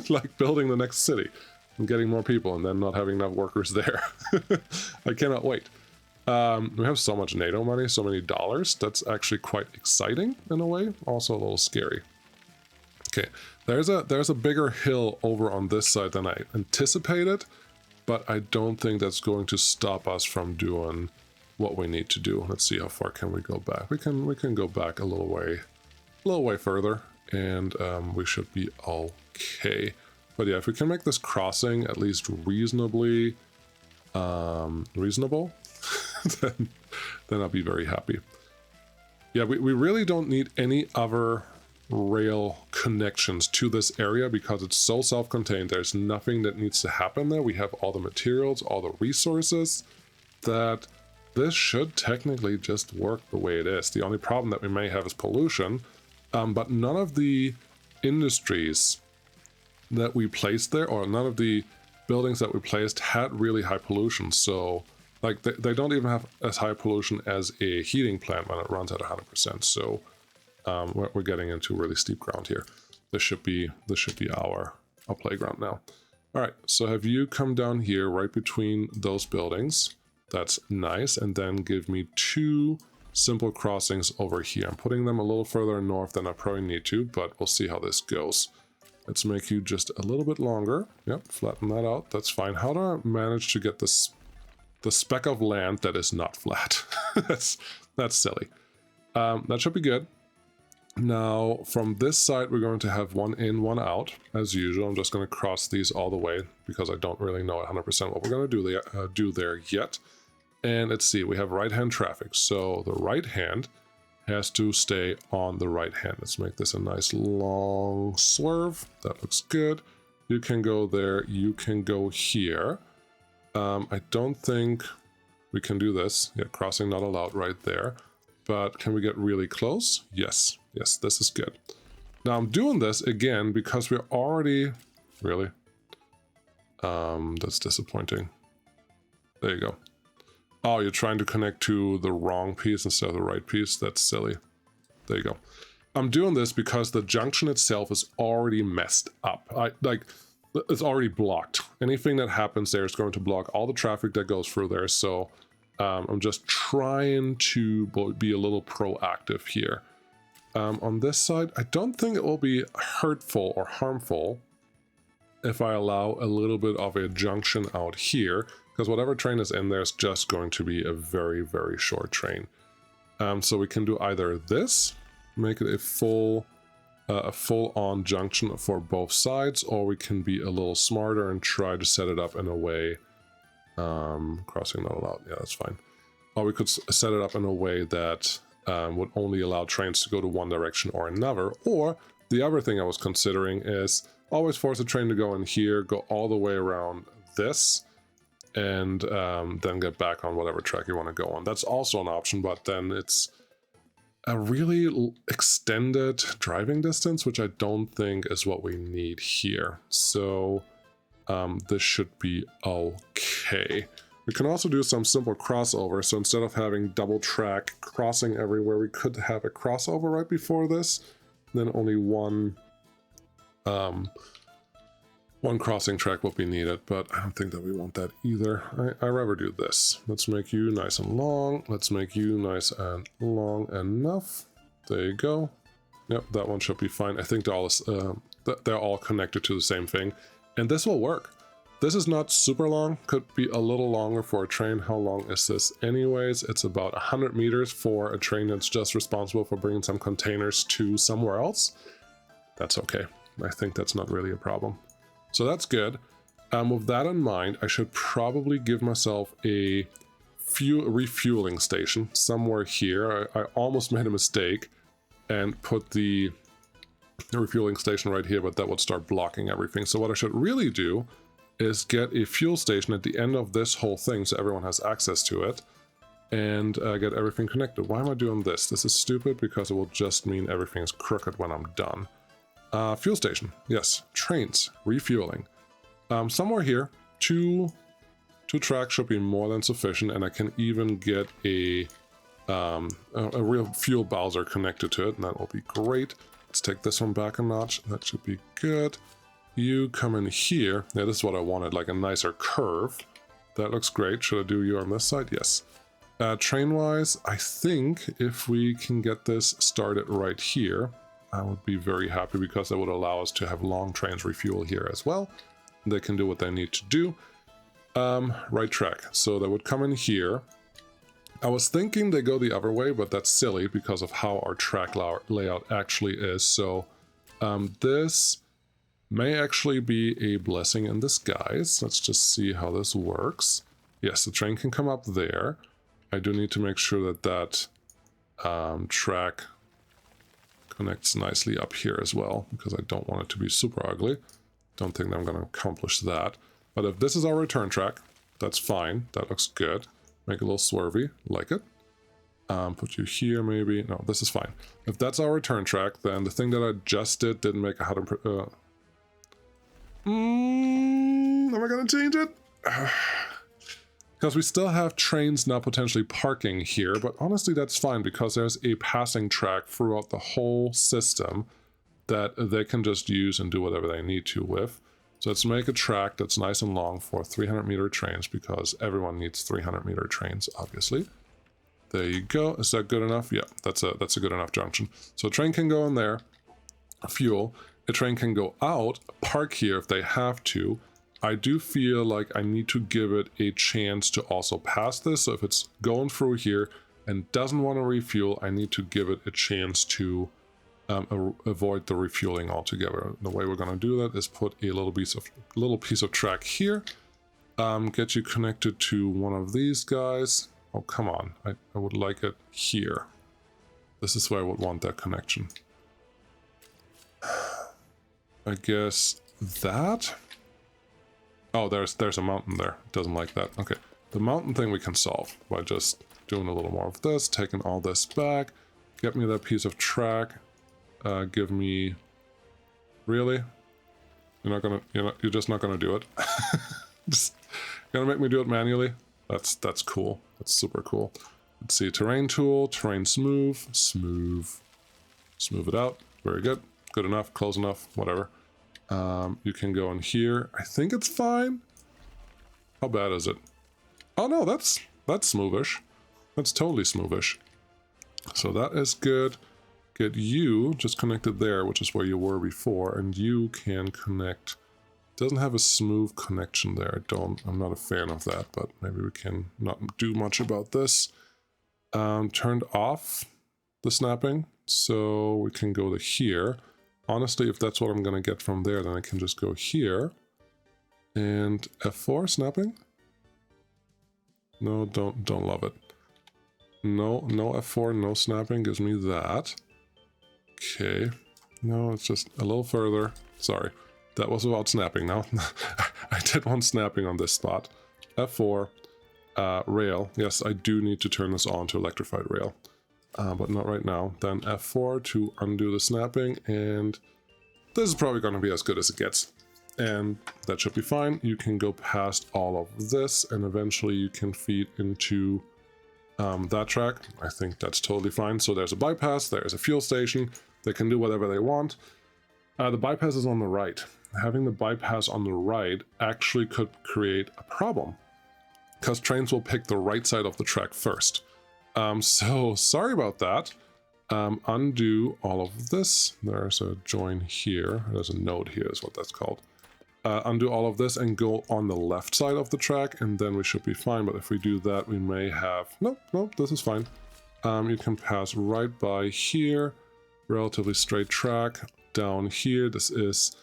like building the next city and getting more people and then not having enough workers there. I cannot wait. We have so much NATO money, so many dollars. That's actually quite exciting in a way, also a little scary. Okay, there's a bigger hill over on this side than I anticipated, but I don't think that's going to stop us from doing what we need to do. Let's see how far can we go back. We can go back a little way further, and we should be okay. But yeah, if we can make this crossing at least reasonably reasonable, then I'll be very happy. Yeah, we really don't need any other rail connections to this area because it's so self-contained. There's nothing that needs to happen there. We have all the materials, all the resources, that this should technically just work the way it is. The only problem that we may have is pollution, but none of the industries that we placed there, or none of the buildings that we placed, had really high pollution. So like they don't even have as high pollution as a heating plant when it runs at 100%. So we're getting into really steep ground here. This should be our playground now. All right, so have you come down here right between those buildings? That's nice. And then give me 2 simple crossings over here. I'm putting them a little further north than I probably need to, but we'll see how this goes. Let's make you just a little bit longer. Yep, flatten that out. That's fine. How do I manage to get this the speck of land that is not flat? that's silly. That should be good. Now, from this side, we're going to have one in, one out, as usual. I'm just going to cross these all the way because I don't really know 100% what we're going to do there yet. And let's see, we have right-hand traffic. So the right hand has to stay on the right hand. Let's make this a nice long swerve. That looks good. You can go there. You can go here. I don't think we can do this. Yeah, crossing not allowed right there. But can we get really close? Yes. Yes, this is good. Now I'm doing this again because we're already... Really? That's disappointing. There you go. Oh, you're trying to connect to the wrong piece instead of the right piece? That's silly. There you go. I'm doing this because the junction itself is already messed up. It's already blocked. Anything that happens there is going to block all the traffic that goes through there. So I'm just trying to be a little proactive here. On this side, I don't think it will be hurtful or harmful if I allow a little bit of a junction out here, because whatever train is in there is just going to be a very, very short train. So we can do either this, make it a full-on junction for both sides, or we can be a little smarter and try to set it up in a way... crossing not allowed, yeah, that's fine. Or we could set it up in a way that would only allow trains to go to one direction or another. Or the other thing I was considering is always force a train to go in here, go all the way around this, and then get back on whatever track you want to go on. That's also an option, but then it's a really extended driving distance, which I don't think is what we need here. So this should be okay. We can also do some simple crossover. So instead of having double track crossing everywhere, we could have a crossover right before this. Then only one crossing track will be needed, but I don't think that we want that either. I rather do this. Let's make you nice and long. Let's make you nice and long enough. There you go. Yep, that one should be fine. I think they're all connected to the same thing, and this will work. This is not super long, could be a little longer for a train. How long is this anyways? It's about 100 meters for a train that's just responsible for bringing some containers to somewhere else. That's okay. I think that's not really a problem. So that's good. With that in mind, I should probably give myself a refueling station somewhere here. I almost made a mistake and put the refueling station right here, but that would start blocking everything. So what I should really do is get a fuel station at the end of this whole thing so everyone has access to it, and get everything connected. Why am I doing this? This is stupid because it will just mean everything is crooked when I'm done. Fuel station, yes. Trains, refueling. Somewhere here, two tracks should be more than sufficient, and I can even get a real fuel bowser connected to it, and that will be great. Let's take this one back a notch. That should be good. You come in here. Yeah, this is what I wanted, like a nicer curve. That looks great. Should I do you on this side? Yes. Train-wise, I think if we can get this started right here, I would be very happy because that would allow us to have long trains refuel here as well. They can do what they need to do. Right track. So they would come in here. I was thinking they go the other way, but that's silly because of how our track layout actually is. So this may actually be a blessing in disguise. Let's just see how this works. Yes, the train can come up there. I do need to make sure that track connects nicely up here as well, because I don't want it to be super ugly. Don't think I'm going to accomplish that. But if this is our return track, that's fine. That looks good. Make it a little swervy, like it. Put you here maybe. No, this is fine. If that's our return track, then the thing that I just did didn't make 100%. Am I going to change it? Because we still have trains now potentially parking here, but honestly that's fine because there's a passing track throughout the whole system that they can just use and do whatever they need to with. So let's make a track that's nice and long for 300-meter trains because everyone needs 300-meter trains, obviously. There you go. Is that good enough? Yeah, that's a good enough junction. So a train can go in there, fuel. A train can go out, park here if they have to. I do feel like I need to give it a chance to also pass this. So if it's going through here and doesn't want to refuel, I need to give it a chance to avoid the refueling altogether. The way we're going to do that is put a little piece of track here. Get you connected to one of these guys. Oh, come on. I would like it here. This is where I would want that connection. I guess that? Oh, there's a mountain there. Doesn't like that. Okay. The mountain thing we can solve by just doing a little more of this, taking all this back. Get me that piece of track. Give me... Really? You're just not gonna do it? Just gonna make me do it manually? That's cool. That's super cool. Let's see, terrain tool, terrain smooth, smooth it out. Very good. Good enough, close enough, whatever. You can go in here. I think it's fine. How bad is it? Oh no, that's smoothish. That's totally smoothish. So that is good. Get you just connected there, which is where you were before, and you can connect. Doesn't have a smooth connection there. I'm not a fan of that, but maybe we can not do much about this. Turned off the snapping, so we can go to here. Honestly, if that's what I'm gonna get from there, then I can just go here and F4 snapping. No, don't love it. No F4, no snapping gives me that. Okay, no, it's just a little further. Sorry, that was about snapping now. I did want snapping on this spot. F4, rail. Yes, I do need to turn this on to electrified rail. But not right now. Then F4 to undo the snapping, and this is probably going to be as good as it gets. And that should be fine. You can go past all of this, and eventually you can feed into that track. I think that's totally fine. So there's a bypass, there's a fuel station. They can do whatever they want. The bypass is on the right. Having the bypass on the right actually could create a problem, because trains will pick the right side of the track first. So sorry about that. Undo all of this. There's a join here. There's a node here is what that's called. Undo all of this and go on the left side of the track, and then we should be fine. But if we do that, we may have... Nope, this is fine. You can pass right by here. Relatively straight track. Down here. This is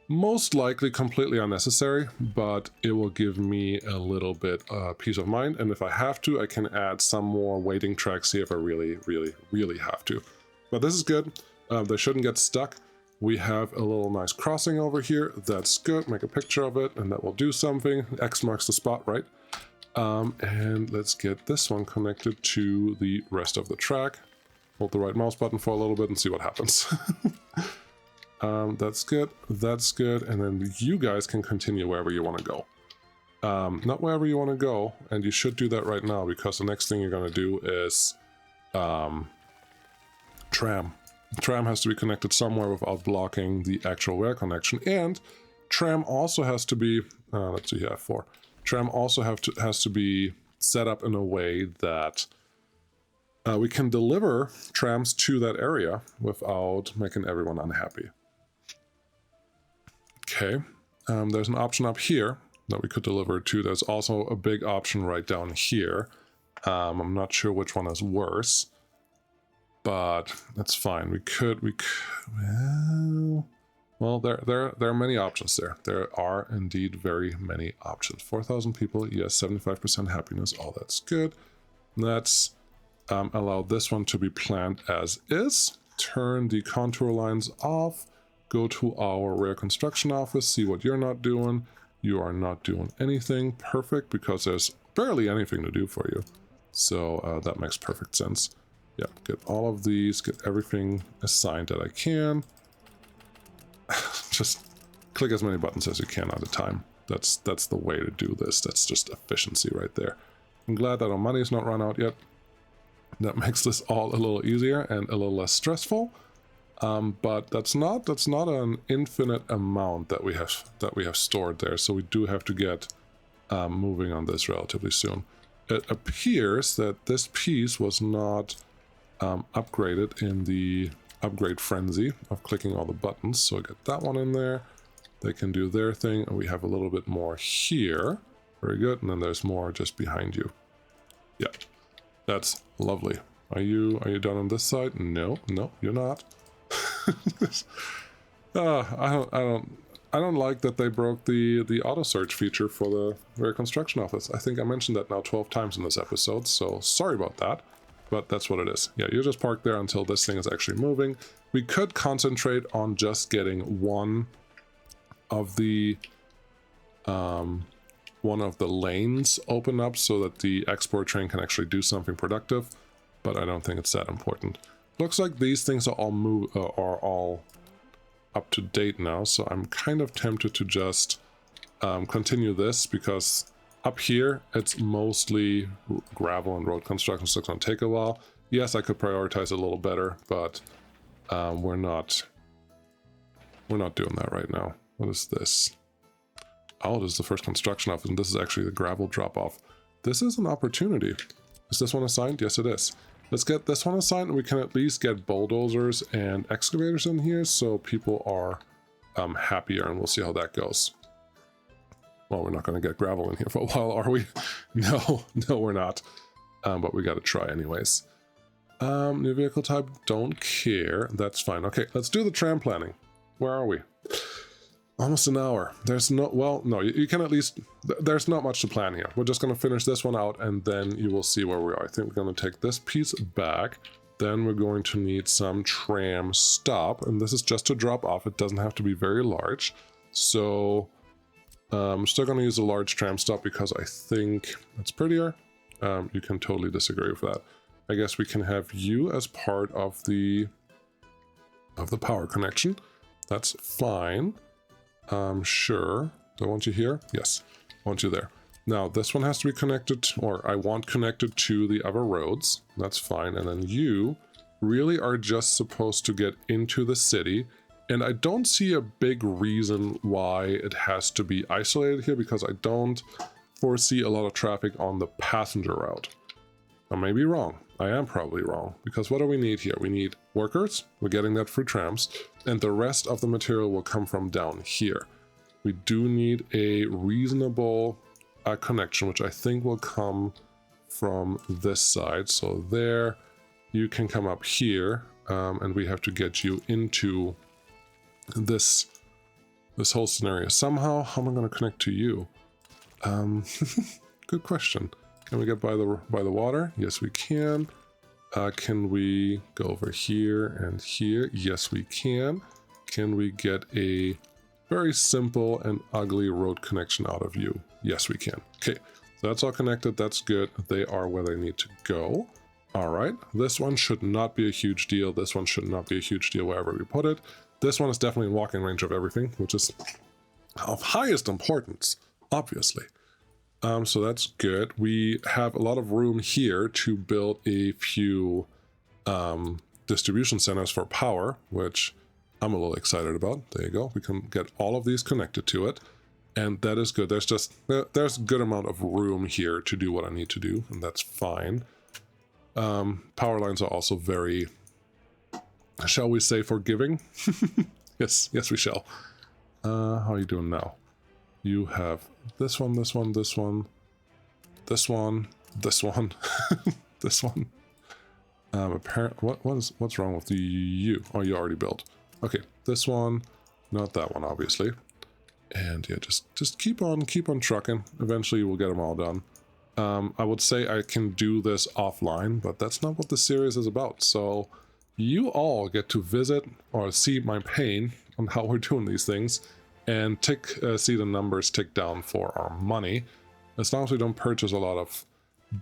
most likely completely unnecessary, but it will give me a little bit peace of mind. And if I have to, I can add some more waiting tracks here if I really have to. But this is good. They shouldn't get stuck. We have a little nice crossing over here. That's good. Make a picture of it, and that will do something. X marks the spot, right? And let's get this one connected to the rest of the track. Hold the right mouse button for a little bit and see what happens. That's good. That's good. And then you guys can continue wherever you want to go. Not wherever you want to go, and you should do that right now, because the next thing you're going to do is tram. Tram has to be connected somewhere without blocking the actual rail connection, and tram also has to be, let's see here, F4. Tram also has to be set up in a way that we can deliver trams to that area without making everyone unhappy. Okay, there's an option up here that we could deliver to. There's also a big option right down here. I'm not sure which one is worse, but that's fine. We could well, there are many options there. There are indeed very many options. 4,000 people, yes, 75% happiness, all that's good. Let's allow this one to be planned as is. Turn the contour lines off. Go to our rail construction office, see what you're not doing. You are not doing anything. Perfect, because there's barely anything to do for you. So that makes perfect sense. Yeah, get all of these, get everything assigned that I can. Just click as many buttons as you can at a time. That's the way to do this. That's just efficiency right there. I'm glad that our money's not run out yet. That makes this all a little easier and a little less stressful. But that's not an infinite amount that we have stored there. So we do have to get moving on this relatively soon. it appears that this piece was not upgraded in the upgrade frenzy of clicking all the buttons. So I get that one in there. They can do their thing, and we have a little bit more here. Very good. And then there's more just behind you. Yeah, that's lovely. Are you done on this side? No, you're not. I don't like that they broke the auto search feature for the rear construction office. I think I mentioned that now 12 times in this episode, so sorry about that. But that's what it is. Yeah, you just park there until this thing is actually moving. We could concentrate on just getting one of the lanes open up so that the export train can actually do something productive, but I don't think it's that important. Looks like these things are all up to date now, so I'm kind of tempted to just continue this, because up here it's mostly gravel and road construction, so it's going to take a while. Yes, I could prioritize it a little better, but we're not doing that right now. What is this? Oh, this is the first construction office, and this is actually the gravel drop-off. This is an opportunity. Is this one assigned? Yes, it is. Let's get this one assigned, and we can at least get bulldozers and excavators in here, so people are happier, and we'll see how that goes. Well, we're not going to get gravel in here for a while, are we? No, we're not. But we got to try anyways. New vehicle type, don't care. That's fine. Okay, let's do the tram planning. Where are we? Almost an hour. There's no, well, no, you can at least, there's not much to plan here. We're just going to finish this one out, and then you will see where we are. I think we're going to take this piece back. Then we're going to need some tram stop, and this is just to drop off. It doesn't have to be very large. So I'm still going to use a large tram stop because I think it's prettier. You can totally disagree with that. I guess we can have you as part of the power connection. That's fine. Sure. Do I want you here? Yes, I want you there. Now, this one has to be connected, or I want connected to the other roads. That's fine. And then you really are just supposed to get into the city. And I don't see a big reason why it has to be isolated here, because I don't foresee a lot of traffic on the passenger route. I may be wrong. I am probably wrong, because what do we need here? We need workers. We're getting that through trams, and the rest of the material will come from down here. We do need a reasonable connection, which I think will come from this side. So there, you can come up here, and we have to get you into this whole scenario somehow. How am I going to connect to you? Good question. Can we get by the water? Yes, we can. Can we go over here and here? Yes, we can. Can we get a very simple and ugly road connection out of you? Yes, we can. Okay, so that's all connected. That's good. They are where they need to go. All right, this one should not be a huge deal. This one should not be a huge deal wherever we put it. This one is definitely in walking range of everything, which is of highest importance, obviously. So that's good. We have a lot of room here to build a few distribution centers for power, which I'm a little excited about. There you go. We can get all of these connected to it, and that is good. There's a good amount of room here to do what I need to do, and that's fine. Power lines are also very, shall we say, forgiving? Yes, we shall. How are you doing now? You have this one, this one, this one, this one, this one, this one. What's wrong with you? Oh, you already built. Okay, this one, not that one, obviously. And yeah, just keep on trucking. Eventually, we'll get them all done. I would say I can do this offline, but that's not what the series is about. So you all get to visit or see my pain on how we're doing these things, and see the numbers tick down for our money. As long as we don't purchase a lot of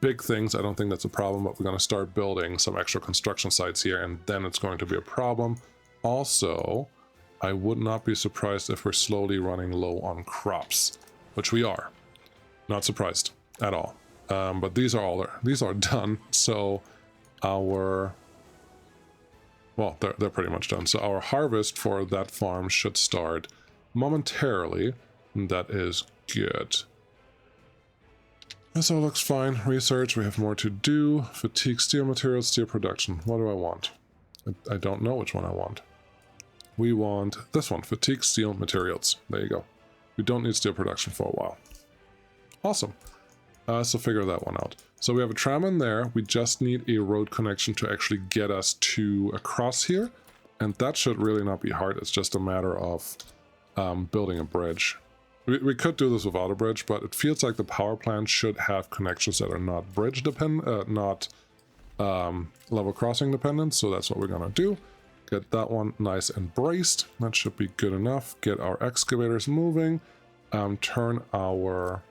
big things, I don't think that's a problem, but we're going to start building some extra construction sites here, and then it's going to be a problem. Also, I would not be surprised if we're slowly running low on crops, which we are. Not surprised at all. But these are done, so they're pretty much done. So our harvest for that farm should start momentarily, and that is good. This all looks fine. Research, we have more to do. Fatigue, steel materials, steel production. What do I want? I don't know which one I want. We want this one, fatigue, steel materials. There you go. We don't need steel production for a while. Awesome. So figure that one out. So we have a tram in there. We just need a road connection to actually get us to across here. And that should really not be hard. It's just a matter of building a bridge. We could do this without a bridge, but it feels like the power plant should have connections that are not bridge dependent, not level crossing dependent. So that's what we're gonna do. Get that one nice and braced. That should be good enough. Get our excavators moving. Turn our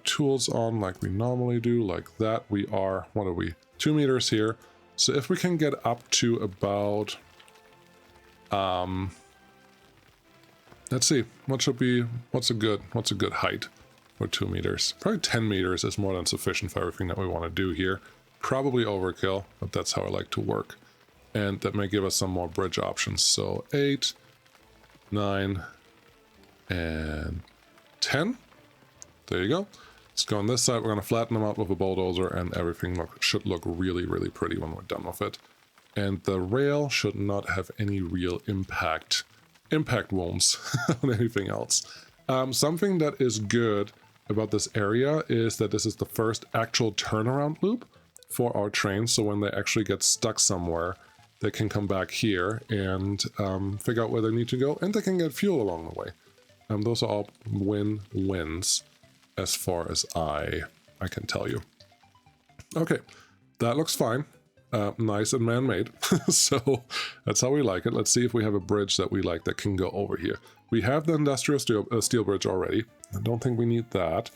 tools on like we normally do, like that. We are, what are we? 2 meters here. So if we can get up to about, let's see, what's a good height for 2 meters? Probably 10 meters is more than sufficient for everything that we want to do here. Probably overkill, but that's how I like to work. And that may give us some more bridge options. So 8, 9, and 10. There you go. Let's go on this side. We're going to flatten them out with a bulldozer, and everything should look really, really pretty when we're done with it. And the rail should not have any real impact wounds on anything else. Something that is good about this area is that this is the first actual turnaround loop for our trains. So when they actually get stuck somewhere, they can come back here and figure out where they need to go, and they can get fuel along the way. Those are all win-wins as far as I can tell you. Okay, that looks fine. Nice and man-made. So that's how we like it. Let's see if we have a bridge that we like that can go over here. We have the industrial steel bridge already. I don't think we need that.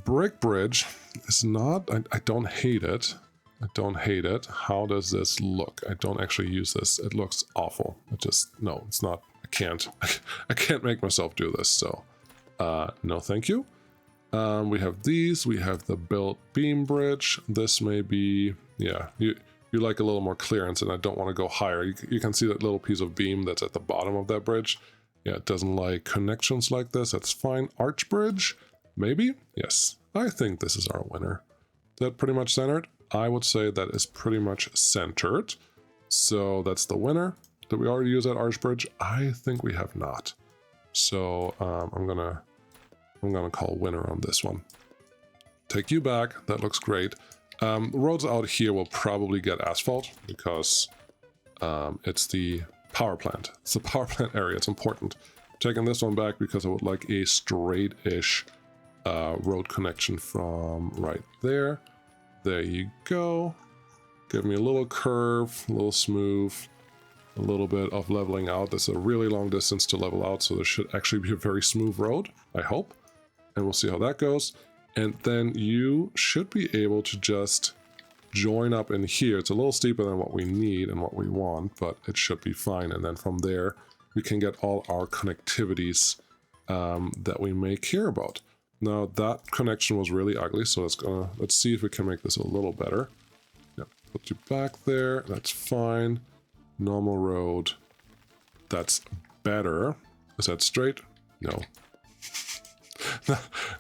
Brick bridge is not... I don't hate it. I don't hate it. How does this look? I don't actually use this. It looks awful. No, it's not. I can't. I can't make myself do this, so no thank you. We have these. We have the built beam bridge. This may be... Yeah, you like a little more clearance, and I don't want to go higher. You can see that little piece of beam that's at the bottom of that bridge. Yeah, it doesn't like connections like this. That's fine. Arch bridge? Maybe? Yes. I think this is our winner. Is that pretty much centered? I would say that is pretty much centered. So that's the winner. Did we already use that arch bridge? I think we have not. So I'm gonna call winner on this one. Take you back. That looks great. Roads out here will probably get asphalt because it's the power plant. It's the power plant area. It's important. Taking this one back because I would like a straight-ish road connection from right there. There you go. Give me a little curve, a little smooth, a little bit of leveling out. That's a really long distance to level out, so there should actually be a very smooth road, I hope. And we'll see how that goes. And then you should be able to just join up in here. It's a little steeper than what we need and what we want, but it should be fine. And then from there, we can get all our connectivities that we may care about. Now that connection was really ugly, so let's see if we can make this a little better. Yep, put you back there. That's fine. Normal road. That's better. Is that straight? No.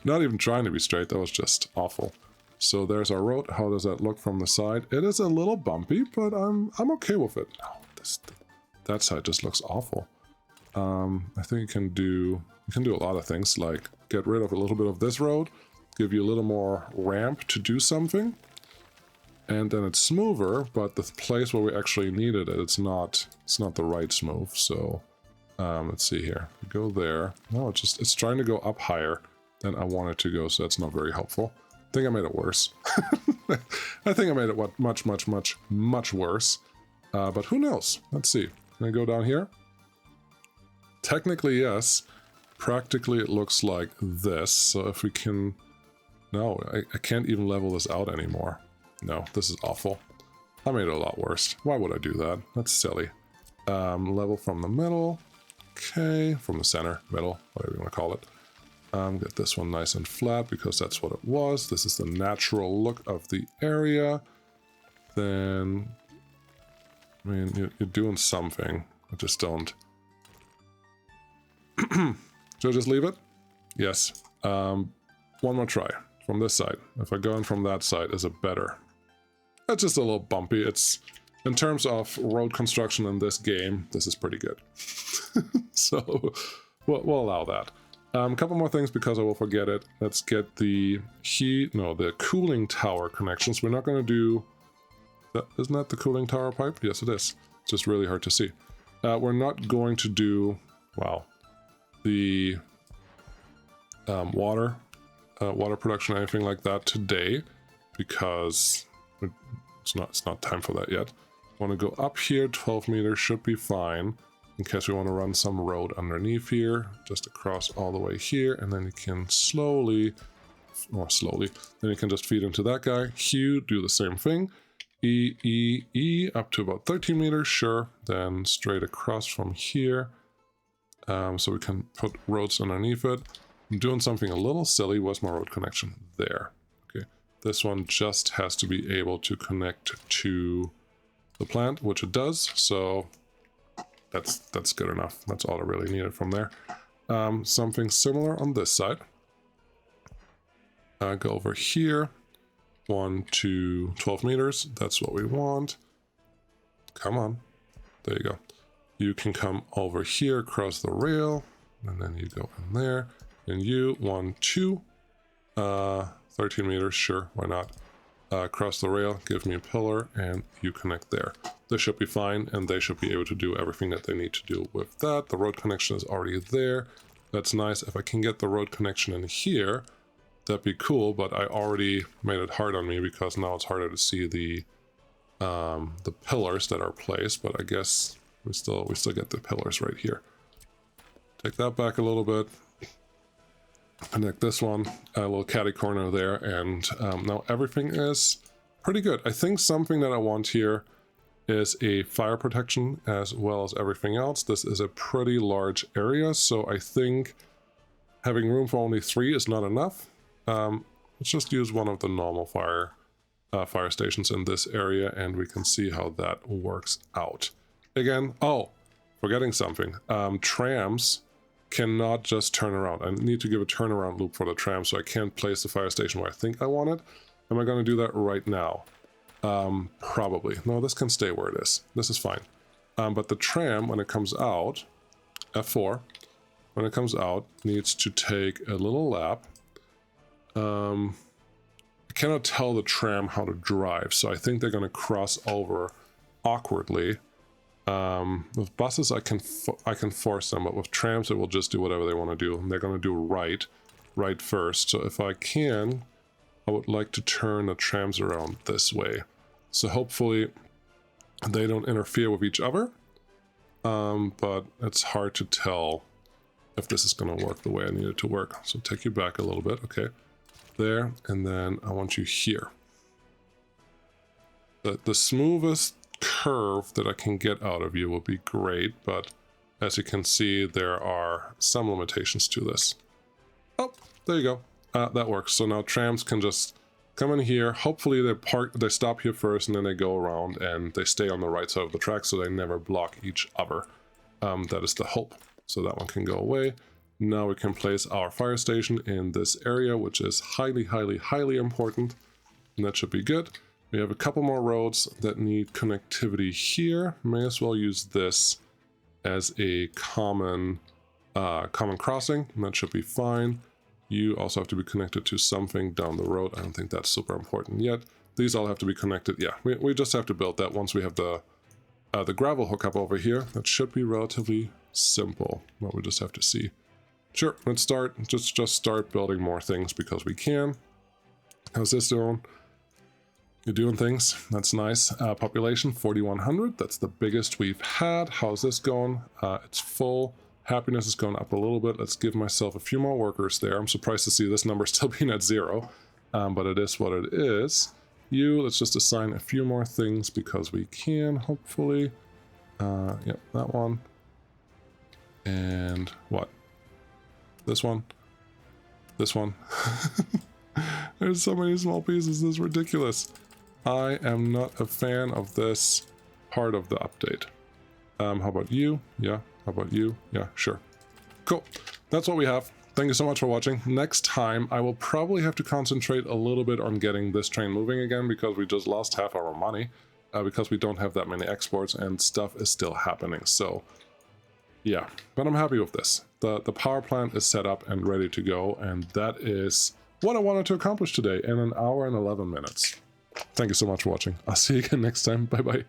Not even trying to be straight. That was just awful. So there's our road. How does that look from the side? It is a little bumpy, but I'm okay with it. No, that side just looks awful. I think you can do a lot of things, like get rid of a little bit of this road, give you a little more ramp to do something, and then it's smoother, but the place where we actually needed it, it's not the right smooth. So let's see here. Go there. No, it's trying to go up higher than I want it to go, so that's not very helpful. I think I made it worse. I think I made it much worse. But who knows? Let's see. Can I go down here? Technically, yes. Practically, it looks like this. So if we can... No, I can't even level this out anymore. No, this is awful. I made it a lot worse. Why would I do that? That's silly. Level from the middle. Okay, from the center, middle, whatever you want to call it. Get this one nice and flat because that's what it was. This is the natural look of the area. Then, I mean, you're doing something. I just don't. Should I just leave it? Yes. one more try from this side. If I go in from that side, is it better? It's just a little bumpy. It's, in terms of road construction in this game, this is pretty good. So we'll allow that. A couple more things because I will forget it. Let's get the the cooling tower connections. We're not going to do that. Isn't that the cooling tower pipe? Yes, it is. It's just really hard to see. We're not going to do, wow, the water production or anything like that today, because it's not time for that yet. Want to go up here, 12 meters should be fine, in case we want to run some road underneath here, just across all the way here, and then you can then you can just feed into that guy. Q, do the same thing. E, up to about 13 meters, sure. Then straight across from here, so we can put roads underneath it. I'm doing something a little silly. Where's my road connection? There. Okay, this one just has to be able to connect to the plant, which it does, so that's good enough. That's all I really needed from there. Something similar on this side. Go over here, 1 to 12 meters. That's what we want. Come on. There you go. You can come over here across the rail, and then you go in there. And you, 1, 2, 13 meters, sure, why not? Across the rail, give me a pillar, and you connect there. This should be fine, and they should be able to do everything that they need to do with that. The road connection is already there. That's nice. If I can get the road connection in here, that'd be cool, but I already made it hard on me because now it's harder to see the pillars that are placed, but I guess we still get the pillars right here. Take that back a little bit. Connect this one, a little catty corner there, and now everything is pretty good. I think something that I want here is a fire protection as well as everything else. This is a pretty large area, so I think having room for only 3 is not enough. Let's just use one of the normal fire stations in this area, and we can see how that works out. Again, forgetting something. Trams cannot just turn around. I need to give a turnaround loop for the tram, so I can't place the fire station where I think I want it. Am I going to do that right now? Probably. No, this can stay where it is. This is fine. But the tram, when it comes out, F4, when it comes out, needs to take a little lap. I cannot tell the tram how to drive, so I think they're going to cross over awkwardly. With buses, I can force them, but with trams, it will just do whatever they want to do. And they're going to do right first. So if I can, I would like to turn the trams around this way. So hopefully they don't interfere with each other. But it's hard to tell if this is going to work the way I need it to work. So take you back a little bit. Okay, there, and then I want you here. The smoothest curve that I can get out of you will be great, but as you can see, there are some limitations to this. Oh, there you go. That works. So now trams can just come in here. Hopefully they stop here first, and then they go around and they stay on the right side of the track, so they never block each other. That is the hope. So that one can go away. Now we can place our fire station in this area, which is highly important, and that should be good. We have a couple more roads that need connectivity here. May as well use this as a common crossing, and that should be fine. You also have to be connected to something down the road. I don't think that's super important yet. These all have to be connected. Yeah, we just have to build that once we have the gravel hookup over here. That should be relatively simple, but we just have to see. Sure, let's start. Just start building more things because we can. How's this doing? You're doing things. That's nice. Population 4,100. That's the biggest we've had. How's this going? It's full. Happiness is going up a little bit. Let's give myself a few more workers there. I'm surprised to see this number still being at 0, but it is what it is. Let's just assign a few more things because we can, hopefully. Yep, that one. And what? This one. This one. There's so many small pieces. This is ridiculous. I am not a fan of this part of the update. How about you? Yeah. How about you? Yeah, sure. Cool. That's what we have. thank you so much for watching. Next time, I will probably have to concentrate a little bit on getting this train moving again, because we just lost half our money, because we don't have that many exports and stuff is still happening. So yeah, but I'm happy with this. The power plant is set up and ready to go, and that is what I wanted to accomplish today in 1 hour and 11 minutes. Thank you so much for watching. I'll see you again next time. Bye bye.